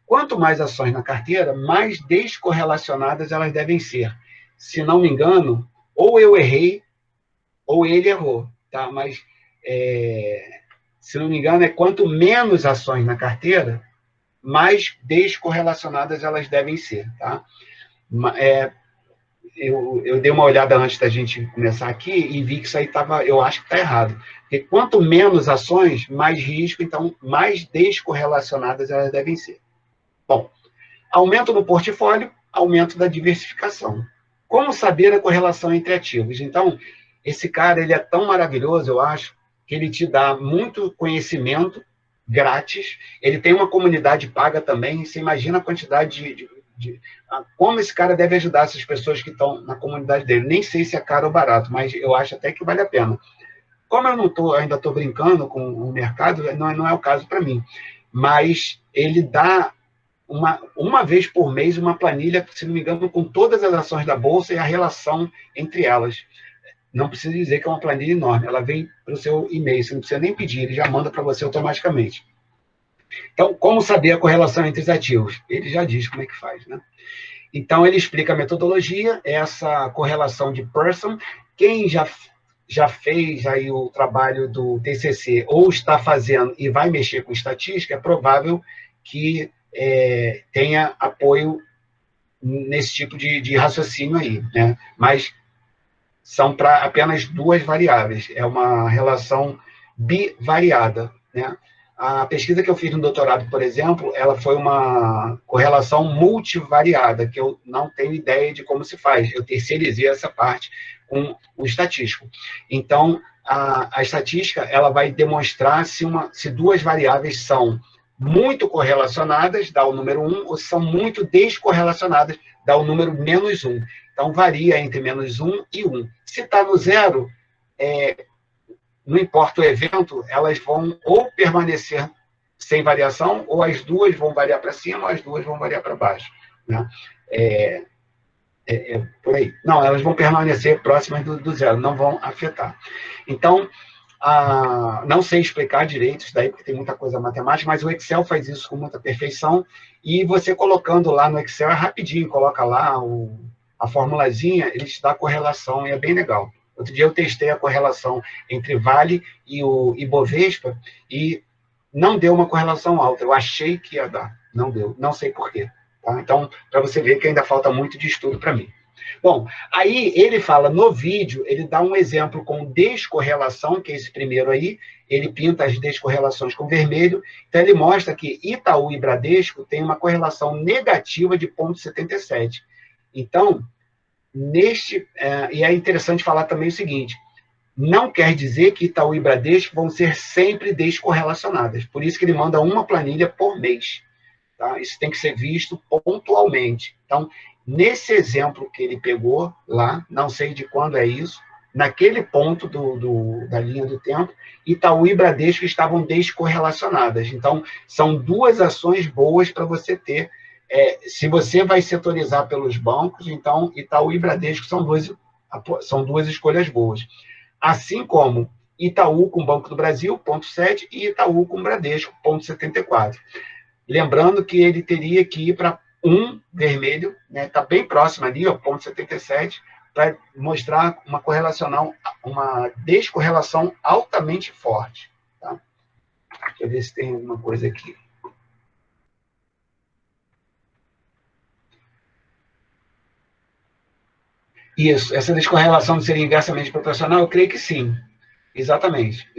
Quanto mais ações na carteira, mais descorrelacionadas elas devem ser. Se não me engano, ou eu errei, ou ele errou. Tá? Mas, se não me engano, quanto menos ações na carteira, mais descorrelacionadas elas devem ser, tá? Eu dei uma olhada antes da gente começar aqui e vi que isso aí estava, eu acho que está errado. Porque quanto menos ações, mais risco, então mais descorrelacionadas elas devem ser. Bom, aumento no portfólio, aumento da diversificação. Como saber a correlação entre ativos? Então, esse cara ele é tão maravilhoso, eu acho, que ele te dá muito conhecimento grátis, ele tem uma comunidade paga também, você imagina a quantidade como esse cara deve ajudar essas pessoas que estão na comunidade dele. Nem sei se é caro ou barato, mas eu acho até que vale a pena. Como eu não ainda estou brincando com o mercado, não é o caso para mim. Mas ele dá uma vez por mês uma planilha, se não me engano, com todas as ações da Bolsa e a relação entre elas. Não precisa dizer que é uma planilha enorme. Ela vem para o seu e-mail, você não precisa nem pedir, ele já manda para você automaticamente. Então, como saber a correlação entre os ativos? Ele já diz como é que faz, né? Então, ele explica a metodologia, essa correlação de Pearson. Quem já fez aí o trabalho do TCC ou está fazendo e vai mexer com estatística, é provável que tenha apoio nesse tipo de raciocínio aí, né? Mas são para apenas duas variáveis, é uma relação bivariada, né? A pesquisa que eu fiz no doutorado, por exemplo, ela foi uma correlação multivariada, que eu não tenho ideia de como se faz. Eu terceirizei essa parte com o estatístico. Então, a estatística ela vai demonstrar se duas variáveis são muito correlacionadas, dá o número 1, ou se são muito descorrelacionadas, dá o número menos 1. Então, varia entre menos 1 e 1. Se está no zero, não importa o evento, elas vão ou permanecer sem variação, ou as duas vão variar para cima, ou as duas vão variar para baixo. Né? Por aí. Não, elas vão permanecer próximas do zero, não vão afetar. Então, não sei explicar direito isso daí, porque tem muita coisa matemática, mas o Excel faz isso com muita perfeição, e você colocando lá no Excel é rapidinho, coloca lá a formulazinha, ele te dá a correlação, e é bem legal. Outro dia eu testei a correlação entre Vale e o Ibovespa e não deu uma correlação alta. Eu achei que ia dar, não deu, não sei por quê. Tá? Então, para você ver que ainda falta muito de estudo para mim. Bom, aí ele fala no vídeo, ele dá um exemplo com descorrelação, que é esse primeiro aí, ele pinta as descorrelações com vermelho, então ele mostra que Itaú e Bradesco têm uma correlação negativa de 0,77. Então, e é interessante falar também o seguinte, não quer dizer que Itaú e Bradesco vão ser sempre descorrelacionadas, por isso que ele manda uma planilha por mês. Tá? Isso tem que ser visto pontualmente. Então, nesse exemplo que ele pegou lá, não sei de quando é isso, naquele ponto da linha do tempo, Itaú e Bradesco estavam descorrelacionadas. Então, são duas ações boas para você ter. Se você vai setorizar pelos bancos, então Itaú e Bradesco são duas escolhas boas. Assim como Itaú com o Banco do Brasil, 0,7, e Itaú com o Bradesco, 0,74. Lembrando que ele teria que ir para 1 vermelho, né? Está bem próximo ali, 0,77, para mostrar uma descorrelação altamente forte. Tá? Deixa eu ver se tem alguma coisa aqui. Isso, essa descorrelação seria inversamente proporcional? Eu creio que sim. Exatamente.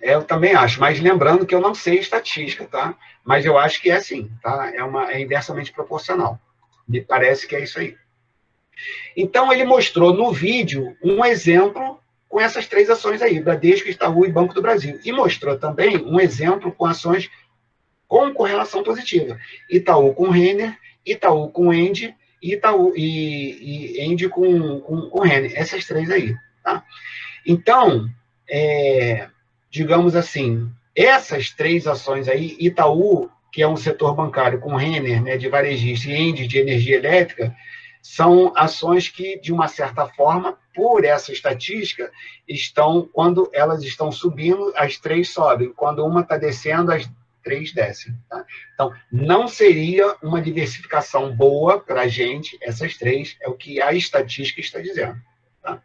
Eu também acho, mas lembrando que eu não sei estatística, tá? Mas eu acho que é sim, tá? É inversamente proporcional. Me parece que é isso aí. Então, ele mostrou no vídeo um exemplo com essas três ações aí, Bradesco, Itaú e Banco do Brasil. E mostrou também um exemplo com ações com correlação positiva. Itaú com Renner, Itaú com Endi, e Endi com Renner. Essas três aí, tá? Então, digamos assim, essas três ações aí, Itaú, que é um setor bancário com Renner, né, de varejista, e Endi, de energia elétrica, são ações que, de uma certa forma, por essa estatística, quando elas estão subindo, as três sobem. Quando uma está descendo, as três descem. Tá? Então, não seria uma diversificação boa para a gente, essas três, é o que a estatística está dizendo. Tá?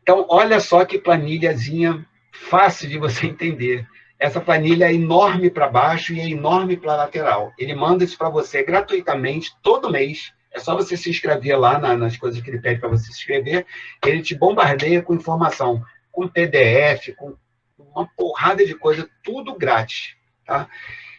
Então, olha só que planilhazinha fácil de você entender. essa planilha é enorme para baixo e é enorme para a lateral. Ele manda isso para você gratuitamente, todo mês. É só você se inscrever lá nas coisas que ele pede para você se inscrever. Ele te bombardeia com informação, com PDF, com uma porrada de coisa, tudo grátis. Tá?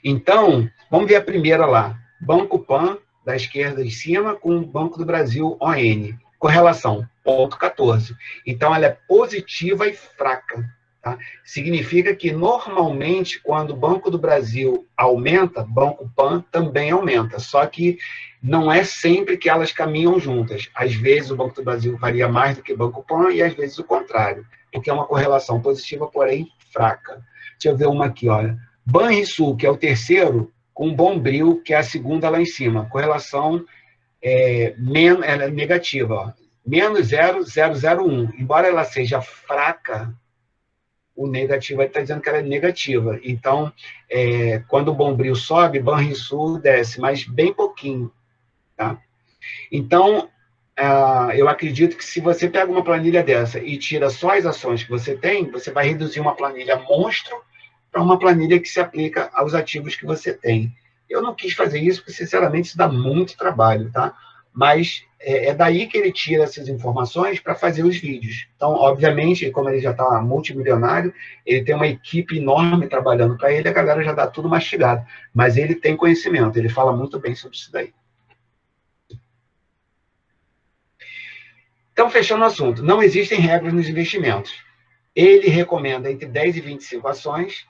Então, vamos ver a primeira lá. Banco Pan, da esquerda em cima, com o Banco do Brasil, ON. Correlação, 0,14. Então, ela é positiva e fraca. Tá? Significa que, normalmente, quando o Banco do Brasil aumenta, Banco Pan também aumenta. Só que não é sempre que elas caminham juntas. Às vezes, o Banco do Brasil varia mais do que o Banco Pan e, às vezes, o contrário. Porque é uma correlação positiva, porém fraca. Deixa eu ver uma aqui, olha. Banrisul, que é o terceiro, com Bombril, que é a segunda lá em cima. Correlação ela é negativa. Ó. Menos 0,001. Embora ela seja fraca, o negativo está dizendo que ela é negativa. Então, quando o Bombril sobe, Banrisul desce, mas bem pouquinho. Tá? Então, eu acredito que se você pega uma planilha dessa e tira só as ações que você tem, você vai reduzir uma planilha monstro para uma planilha que se aplica aos ativos que você tem. Eu não quis fazer isso, porque, sinceramente, isso dá muito trabalho, tá? Mas é daí que ele tira essas informações para fazer os vídeos. Então, obviamente, como ele já está multimilionário, ele tem uma equipe enorme trabalhando para ele, a galera já dá tudo mastigado. Mas ele tem conhecimento, ele fala muito bem sobre isso daí. Então, fechando o assunto, não existem regras nos investimentos. Ele recomenda entre 10 e 25 ações.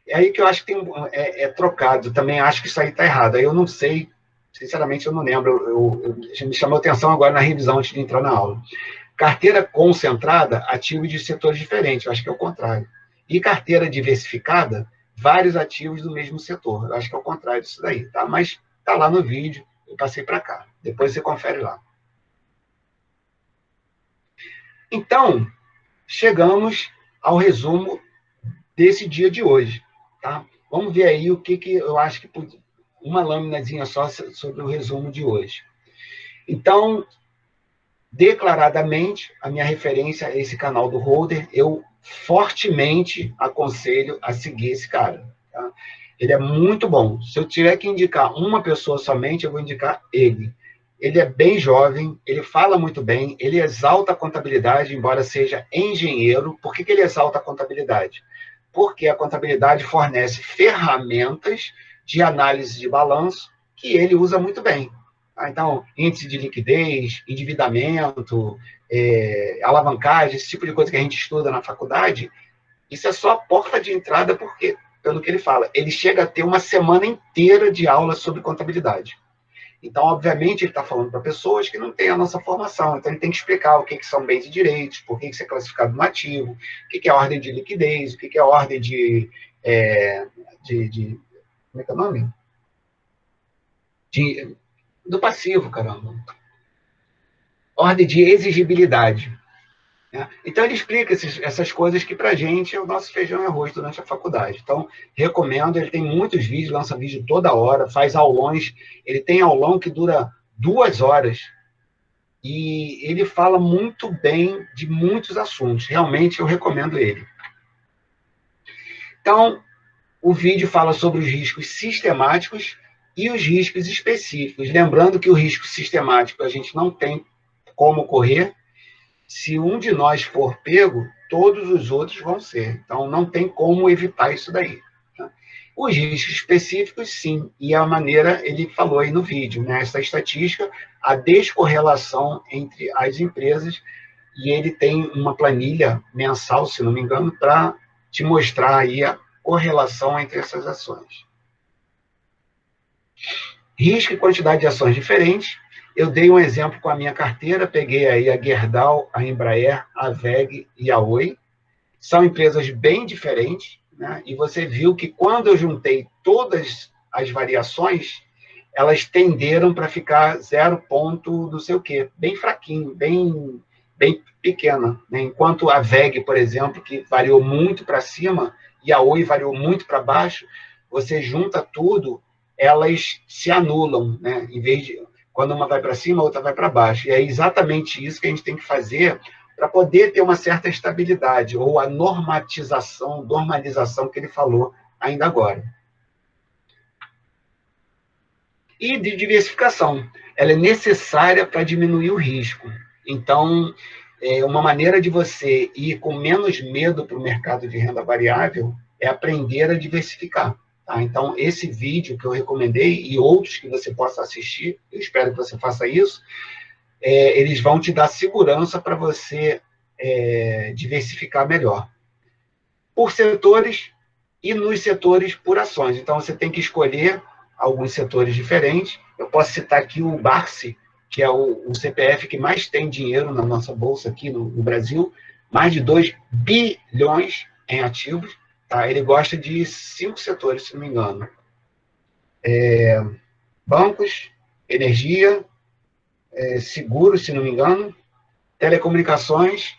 É aí que eu acho que é trocado. Também acho que isso aí está errado. Aí eu não sei, sinceramente, eu não lembro. Me chamou a atenção agora na revisão antes de entrar na aula. Carteira concentrada, ativos de setores diferentes. Eu acho que é o contrário. E carteira diversificada, vários ativos do mesmo setor. Eu acho que é o contrário disso daí. Tá? Mas está lá no vídeo, eu passei para cá. Depois você confere lá. Então, chegamos ao resumo desse dia de hoje. Tá? Vamos ver aí o que eu acho que... Uma laminazinha só sobre o resumo de hoje. Então, declaradamente, a minha referência a esse canal do Holder, eu fortemente aconselho a seguir esse cara. Tá? Ele é muito bom. Se eu tiver que indicar uma pessoa somente, eu vou indicar ele. Ele é bem jovem, ele fala muito bem, ele exalta a contabilidade, embora seja engenheiro. Por que ele exalta a contabilidade? Porque a contabilidade fornece ferramentas de análise de balanço que ele usa muito bem. Então, índice de liquidez, endividamento, alavancagem, esse tipo de coisa que a gente estuda na faculdade, isso é só a porta de entrada, porque, pelo que ele fala, ele chega a ter uma semana inteira de aula sobre contabilidade. Então, obviamente, ele está falando para pessoas que não têm a nossa formação. Então, ele tem que explicar o que são bens e direitos, por que isso é classificado no ativo, o que é ordem de liquidez, o que é ordem de como é que é o nome? Do passivo, caramba. Ordem de exigibilidade. Né? Então, ele explica essas coisas que, para a gente, é o nosso feijão e arroz durante a faculdade. Então, recomendo, ele tem muitos vídeos, lança vídeo toda hora, faz aulões. Ele tem aulão que dura 2 horas. E ele fala muito bem de muitos assuntos. Realmente, eu recomendo ele. Então, o vídeo fala sobre os riscos sistemáticos e os riscos específicos. Lembrando que o risco sistemático a gente não tem como correr. Se um de nós for pego, todos os outros vão ser. Então, não tem como evitar isso daí. Tá? Os riscos específicos, sim. E a maneira, ele falou aí no vídeo, né? Essa estatística, a descorrelação entre as empresas. E ele tem uma planilha mensal, se não me engano, para te mostrar aí a correlação entre essas ações. Risco e quantidade de ações diferentes. Eu dei um exemplo com a minha carteira, peguei aí a Gerdau, a Embraer, a WEG e a Oi. São empresas bem diferentes, né? E você viu que quando eu juntei todas as variações, elas tenderam para ficar 0 ponto não sei o quê, bem fraquinho, bem pequena. Né? Enquanto a WEG, por exemplo, que variou muito para cima, e a Oi variou muito para baixo, você junta tudo, elas se anulam, né? Em vez de, quando uma vai para cima, a outra vai para baixo. E é exatamente isso que a gente tem que fazer para poder ter uma certa estabilidade, ou a normalização que ele falou ainda agora. E de diversificação. Ela é necessária para diminuir o risco. Então, uma maneira de você ir com menos medo para o mercado de renda variável é aprender a diversificar. Tá? Então, esse vídeo que eu recomendei e outros que você possa assistir, eu espero que você faça isso, eles vão te dar segurança para você diversificar melhor. Por setores e nos setores por ações. Então, você tem que escolher alguns setores diferentes. Eu posso citar aqui o Barsi, que é o CPF que mais tem dinheiro na nossa bolsa aqui no Brasil, mais de 2 bilhões em ativos. Tá? Ele gosta de 5 setores, se não me engano. Bancos, energia, seguros, se não me engano, telecomunicações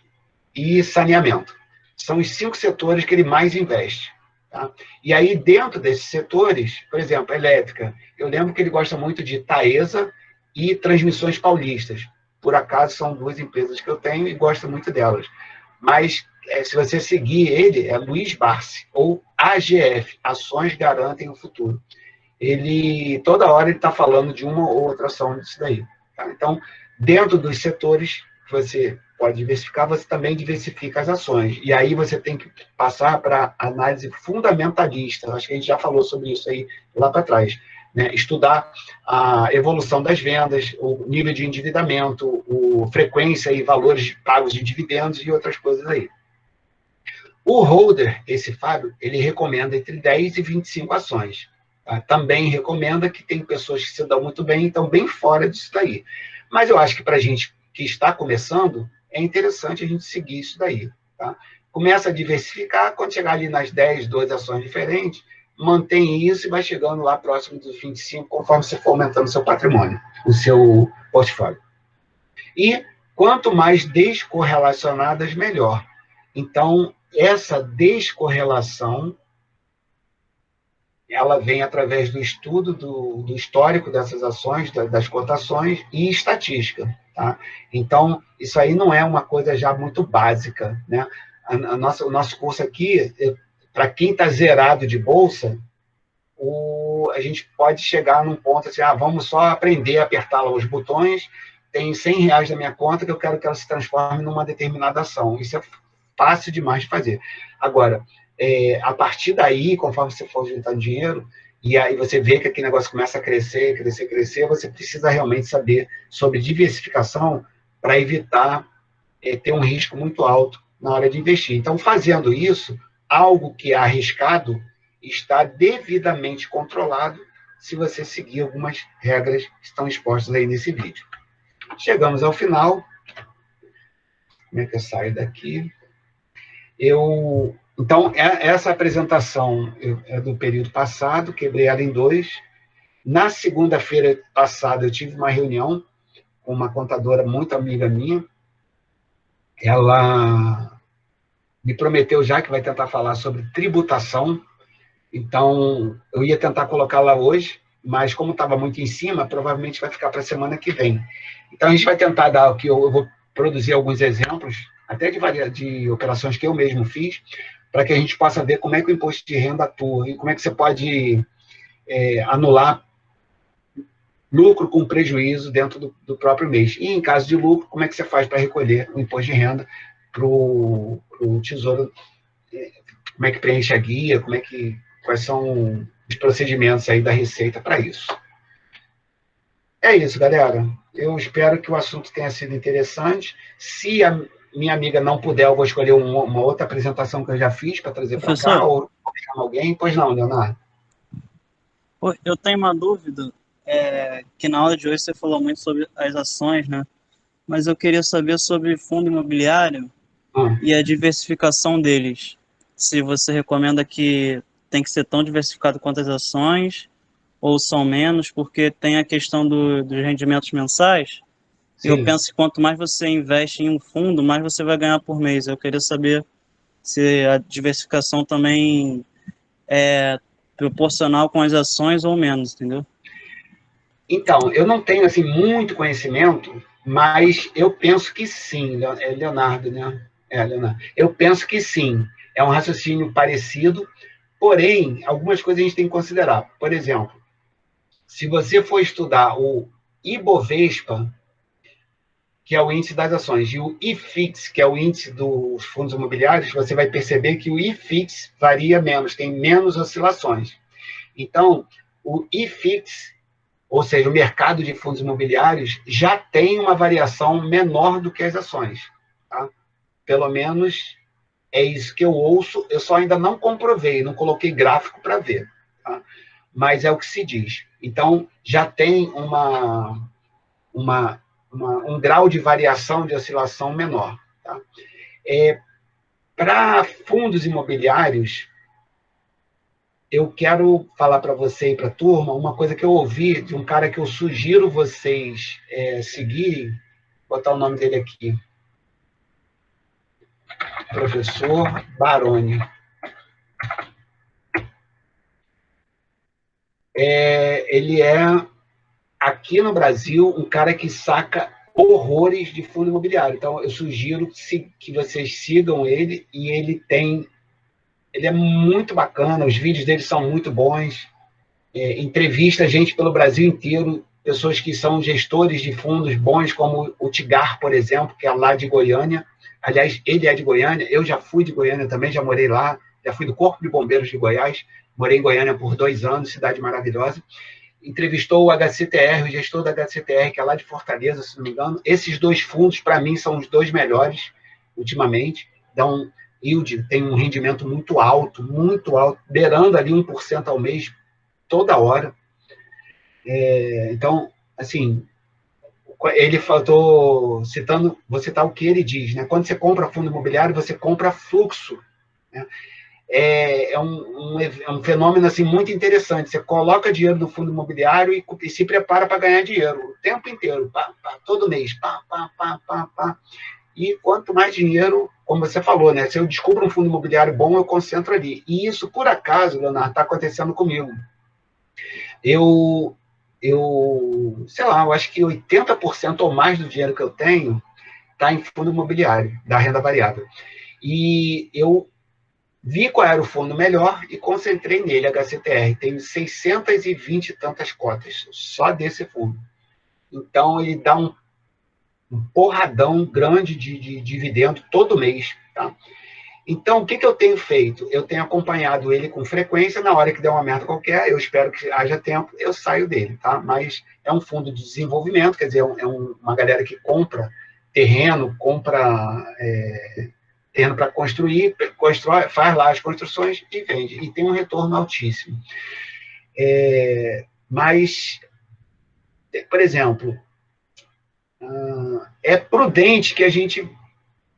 e saneamento. São os 5 setores que ele mais investe. Tá? E aí, dentro desses setores, por exemplo, elétrica, eu lembro que ele gosta muito de Taesa e Transmissões Paulistas. Por acaso, são 2 empresas que eu tenho e gosto muito delas. Mas, se você seguir ele, é Luiz Barsi, ou AGF, Ações Garantem o Futuro. Toda hora ele está falando de uma ou outra ação disso daí. Tá? Então, dentro dos setores que você pode diversificar, você também diversifica as ações. E aí você tem que passar para análise fundamentalista. Acho que a gente já falou sobre isso aí lá para trás. Né? Estudar a evolução das vendas, o nível de endividamento, frequência e valores pagos de dividendos e outras coisas aí. O holder, esse Fábio, ele recomenda entre 10 e 25 ações. Tá? Também recomenda que tem pessoas que se dão muito bem e estão bem fora disso daí. Mas eu acho que para a gente que está começando, é interessante a gente seguir isso daí. Tá? Começa a diversificar, quando chegar ali nas 10, 12 ações diferentes, mantém isso e vai chegando lá próximo dos 25, conforme você for aumentando o seu patrimônio, o seu portfólio. E quanto mais descorrelacionadas, melhor. Então, essa descorrelação, ela vem através do estudo do histórico dessas ações, das cotações e estatística. Tá? Então, isso aí não é uma coisa já muito básica. Né? O nosso curso aqui, para quem está zerado de bolsa, a gente pode chegar num ponto assim, vamos só aprender a apertar lá os botões, tem R$100 na minha conta que eu quero que ela se transforme numa determinada ação. Isso é fácil demais de fazer. Agora, a partir daí, conforme você for juntando dinheiro, e aí você vê que aquele negócio começa a crescer, crescer, crescer, você precisa realmente saber sobre diversificação para evitar ter um risco muito alto na hora de investir. Então, fazendo isso, algo que é arriscado está devidamente controlado se você seguir algumas regras que estão expostas aí nesse vídeo. Chegamos ao final. Como é que eu saio daqui? Então, essa apresentação é do período passado, quebrei ela em 2. Na segunda-feira passada, eu tive uma reunião com uma contadora muito amiga minha. Ela me prometeu já que vai tentar falar sobre tributação. Então, eu ia tentar colocá-la hoje, mas como estava muito em cima, provavelmente vai ficar para a semana que vem. Então, a gente vai tentar dar aqui, eu vou produzir alguns exemplos, até de operações que eu mesmo fiz, para que a gente possa ver como é que o imposto de renda atua e como é que você pode anular lucro com prejuízo dentro do próprio mês. E, em caso de lucro, como é que você faz para recolher o imposto de renda para o Tesouro, como é que preenche a guia, quais são os procedimentos aí da Receita para isso. É isso, galera. Eu espero que o assunto tenha sido interessante. Se a minha amiga não puder, eu vou escolher uma outra apresentação que eu já fiz para trazer para cá, ou chamar alguém. Pois não, Leonardo? Eu tenho uma dúvida, que na aula de hoje você falou muito sobre as ações, né? Mas eu queria saber sobre fundo imobiliário e a diversificação deles. Se você recomenda que tem que ser tão diversificado quanto as ações, ou são menos, porque tem a questão dos rendimentos mensais. Sim. Eu penso que quanto mais você investe em um fundo, mais você vai ganhar por mês. Eu queria saber se a diversificação também é proporcional com as ações ou menos, entendeu? Então, eu não tenho assim, muito conhecimento Mas eu penso que sim, é Leonardo, né? Leonardo. Eu penso que sim, é um raciocínio parecido, porém, algumas coisas a gente tem que considerar. Por exemplo, se você for estudar o Ibovespa, que é o índice das ações, e o IFIX, que é o índice dos fundos imobiliários, você vai perceber que o IFIX varia menos, tem menos oscilações. Então, o IFIX, ou seja, o mercado de fundos imobiliários, já tem uma variação menor do que as ações. Tá? Pelo menos é isso que eu ouço, eu só ainda não comprovei, não coloquei gráfico para ver. Tá? Mas é o que se diz. Então, já tem um grau de variação, de oscilação menor. Tá? Para fundos imobiliários, eu quero falar para você e para a turma uma coisa que eu ouvi de um cara que eu sugiro vocês seguirem, vou botar o nome dele aqui, professor Baroni. Ele é, aqui no Brasil, um cara que saca horrores de fundo imobiliário. Então, eu sugiro que vocês sigam ele, e ele é muito bacana, os vídeos dele são muito bons, entrevista gente pelo Brasil inteiro, pessoas que são gestores de fundos bons, como o Tigar, por exemplo, que é lá de Goiânia. Aliás, ele é de Goiânia, eu já fui de Goiânia também, já morei lá, já fui do Corpo de Bombeiros de Goiás, morei em Goiânia por 2 anos, cidade maravilhosa. Entrevistou o HCTR, o gestor da HCTR, que é lá de Fortaleza, se não me engano. Esses 2 fundos, para mim, são os 2 melhores, ultimamente. Dão yield, tem um rendimento muito alto, beirando ali 1% ao mês, toda hora. Então, assim, ele faltou, citando, vou citar o que ele diz, né? Quando você compra fundo imobiliário, você compra fluxo, né? É um fenômeno assim, muito interessante. Você coloca dinheiro no fundo imobiliário e se prepara para ganhar dinheiro o tempo inteiro, todo mês. E quanto mais dinheiro, como você falou, né? Se eu descubro um fundo imobiliário bom, eu concentro ali. E isso, por acaso, Leonardo, está acontecendo comigo. Eu sei lá, eu acho que 80% ou mais do dinheiro que eu tenho está em fundo imobiliário, da renda variável. E eu vi qual era o fundo melhor e concentrei nele, HCTR. Tenho 620 e tantas cotas só desse fundo. Então, ele dá um porradão grande de dividendo todo mês. Tá? Então, o que eu tenho feito? Eu tenho acompanhado ele com frequência. Na hora que der uma merda qualquer, eu espero que haja tempo, eu saio dele. Tá? Mas é um fundo de desenvolvimento, quer dizer, uma galera que compra terreno, terreno para construir, faz lá as construções e vende. E tem um retorno altíssimo. Mas, por exemplo, é prudente que a gente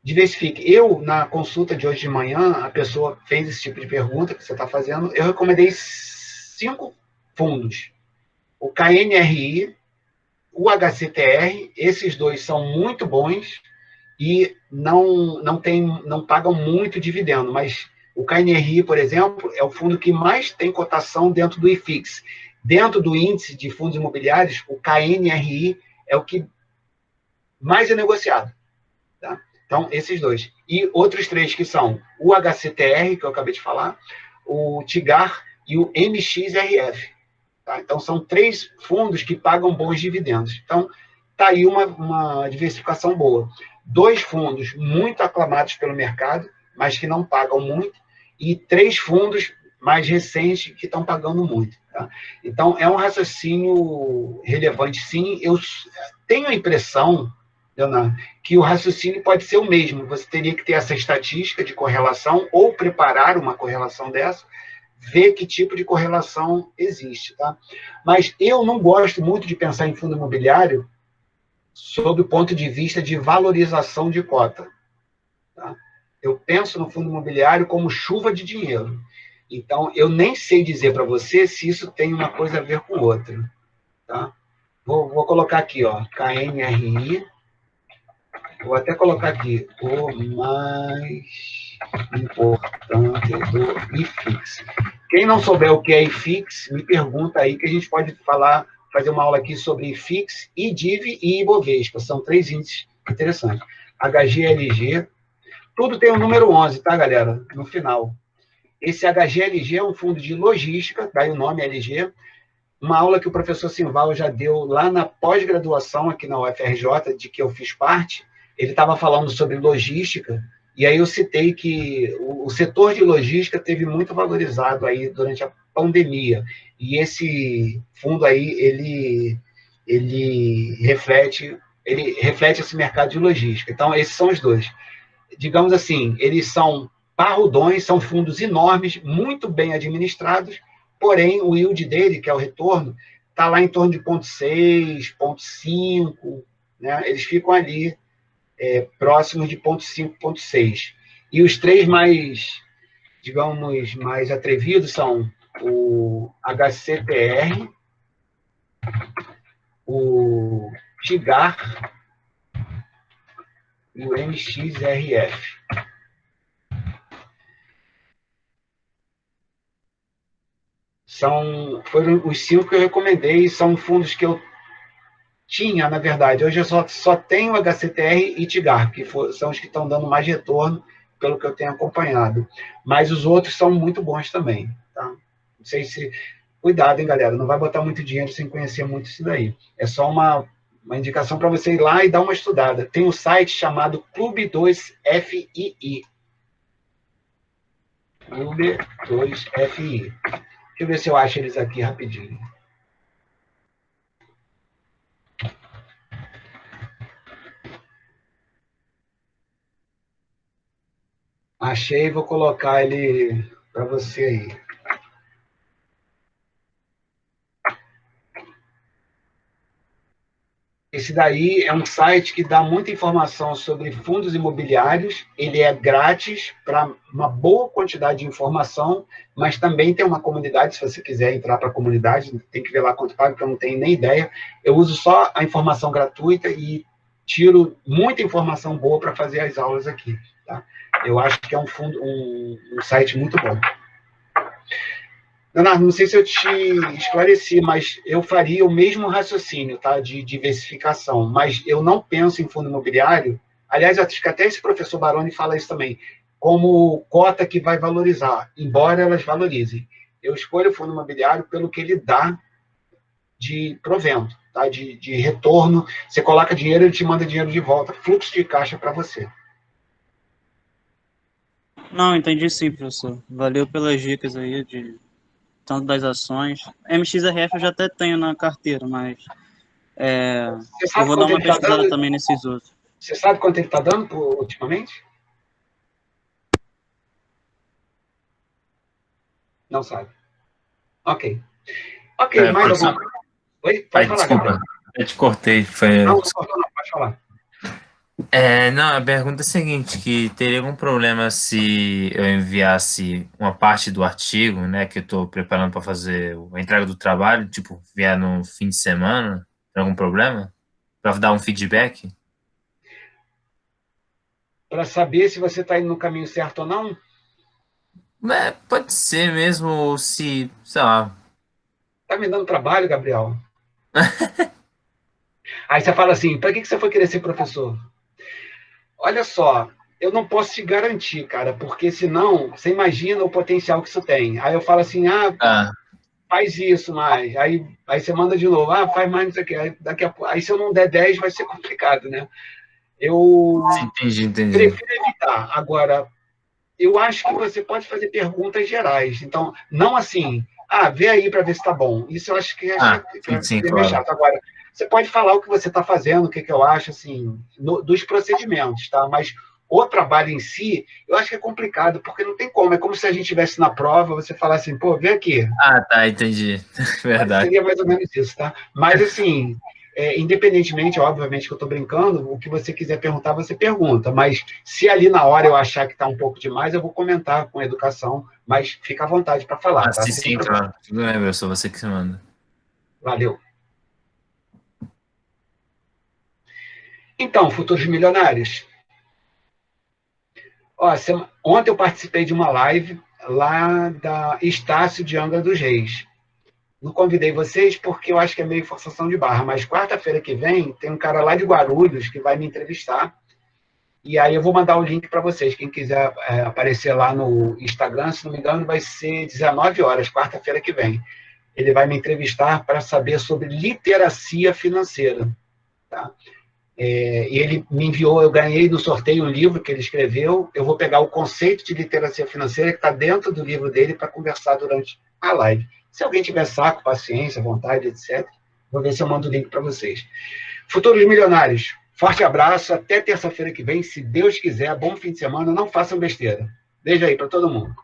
diversifique. Eu, na consulta de hoje de manhã, a pessoa fez esse tipo de pergunta que você está fazendo, eu recomendei 5 fundos. O KNRI, o HCTR, esses 2 são muito bons, e não pagam muito dividendo, mas o KNRI, por exemplo, é o fundo que mais tem cotação dentro do IFIX. Dentro do índice de fundos imobiliários, o KNRI é o que mais é negociado. Tá? Então, esses 2. E outros 3 que são o HCTR, que eu acabei de falar, o TIGAR e o MXRF. Tá? Então, são 3 fundos que pagam bons dividendos. Então, está aí uma diversificação boa. 2 fundos muito aclamados pelo mercado, mas que não pagam muito, e 3 fundos mais recentes que estão pagando muito. Tá? Então, é um raciocínio relevante, sim. Eu tenho a impressão, Leonardo, que o raciocínio pode ser o mesmo. Você teria que ter essa estatística de correlação, ou preparar uma correlação dessa, ver que tipo de correlação existe. Tá? Mas eu não gosto muito de pensar em fundo imobiliário sob o ponto de vista de valorização de cota. Tá? Eu penso no fundo imobiliário como chuva de dinheiro. Então, eu nem sei dizer para você se isso tem uma coisa a ver com outra. Tá? Vou colocar aqui, ó, KNRI. Vou até colocar aqui, o mais importante do IFIX. Quem não souber o que é IFIX, me pergunta aí, que a gente pode falar fazer uma aula aqui sobre FIX, IDIV e Ibovespa. São 3 índices interessantes. HGLG, tudo tem o número 11, tá, galera? No final. Esse HGLG é um fundo de logística, daí o nome LG, uma aula que o professor Simval já deu lá na pós-graduação aqui na UFRJ, de que eu fiz parte. Ele estava falando sobre logística, e aí eu citei que o setor de logística teve muito valorizado aí durante a pandemia, e esse fundo aí, ele reflete esse mercado de logística. Então, esses são os dois. Digamos assim, eles são parrudões, são fundos enormes, muito bem administrados, porém, o yield dele, que é o retorno, está lá em torno de 0,6, 0,5, né? Eles ficam ali próximos de 0,5, 0,6. E os 3 mais, digamos, mais atrevidos são o HCPR, o TIGAR e o MXRF. Foram os 5 que eu recomendei, são fundos que eu tinha, na verdade. Hoje eu só tenho HCTR e TIGAR, que são os que estão dando mais retorno, pelo que eu tenho acompanhado. Mas os outros são muito bons também. Tá? Não sei se... Cuidado, hein, galera? Não vai botar muito dinheiro sem conhecer muito isso daí. É só uma indicação para você ir lá e dar uma estudada. Tem um site chamado Clube 2FII. Clube 2FII. Deixa eu ver se eu acho eles aqui rapidinho. Achei, vou colocar ele para você aí. Esse daí é um site que dá muita informação sobre fundos imobiliários. Ele é grátis para uma boa quantidade de informação, mas também tem uma comunidade. Se você quiser entrar para a comunidade, tem que ver lá quanto paga, porque eu não tenho nem ideia. Eu uso só a informação gratuita e tiro muita informação boa para fazer as aulas aqui. Tá? Eu acho que é um site muito bom. Leonardo, não sei se eu te esclareci, mas eu faria o mesmo raciocínio, tá, de diversificação, mas eu não penso em fundo imobiliário. Aliás, acho que até esse professor Baroni fala isso também, como cota que vai valorizar, embora elas valorizem. Eu escolho o fundo imobiliário pelo que ele dá de provento, tá, de retorno. Você coloca dinheiro, ele te manda dinheiro de volta, fluxo de caixa para você. Não, entendi sim, professor. Valeu pelas dicas aí, tanto das ações. MXRF eu já até tenho na carteira, mas eu vou dar uma pesquisada também nesses outros. Você sabe quanto ele está dando ultimamente? Não sabe. Ok. Ok, mais alguma coisa? Oi? Pode falar, desculpa, Gabriel. Eu te cortei. Não, pode falar. Não, a pergunta é a seguinte, que teria algum problema se eu enviasse uma parte do artigo, né, que eu estou preparando para fazer a entrega do trabalho, tipo, vier no fim de semana? Tem algum problema? Para dar um feedback? Para saber se você está indo no caminho certo ou não? Pode ser mesmo, se, sei lá. Está me dando trabalho, Gabriel? Aí você fala assim, para que você foi querer ser professor? Olha só, eu não posso te garantir, cara, porque senão, você imagina o potencial que isso tem. Aí eu falo assim, faz isso mais. Aí você manda de novo, faz mais isso aqui. Aí se eu não der 10, vai ser complicado, né? Eu Entendi. prefiro evitar. Agora, eu acho que você pode fazer perguntas gerais. Então, não assim, vê aí para ver se está bom. Isso eu acho que é meio chato. Agora, você pode falar o que você está fazendo, o que eu acho, assim, dos procedimentos, tá? Mas o trabalho em si, eu acho que é complicado, porque não tem como. É como se a gente estivesse na prova, você falasse assim, pô, vem aqui. Tá, entendi. Verdade. Seria mais ou menos isso, tá? Mas, assim, independentemente, obviamente que eu estou brincando, o que você quiser perguntar, você pergunta. Mas se ali na hora eu achar que está um pouco demais, eu vou comentar com a educação, mas fica à vontade para falar, tá? Sim, claro. Tudo bem, eu sou você que se manda. Valeu. Então, futuros milionários. Ontem eu participei de uma live lá da Estácio de Angra dos Reis. não convidei vocês porque eu acho que é meio forçação de barra, mas quarta-feira que vem tem um cara lá de Guarulhos que vai me entrevistar, e aí eu vou mandar o link para vocês. Quem quiser aparecer lá no Instagram, se não me engano, vai ser 19 horas, quarta-feira que vem. Ele vai me entrevistar para saber sobre literacia financeira. Tá? E ele me enviou, eu ganhei no sorteio um livro que ele escreveu, eu vou pegar o conceito de literacia financeira que está dentro do livro dele para conversar durante a live. Se alguém tiver saco, paciência, vontade, etc., vou ver se eu mando o link para vocês. Futuros Milionários, forte abraço, até terça-feira que vem, se Deus quiser, bom fim de semana, não façam besteira. Beijo aí para todo mundo.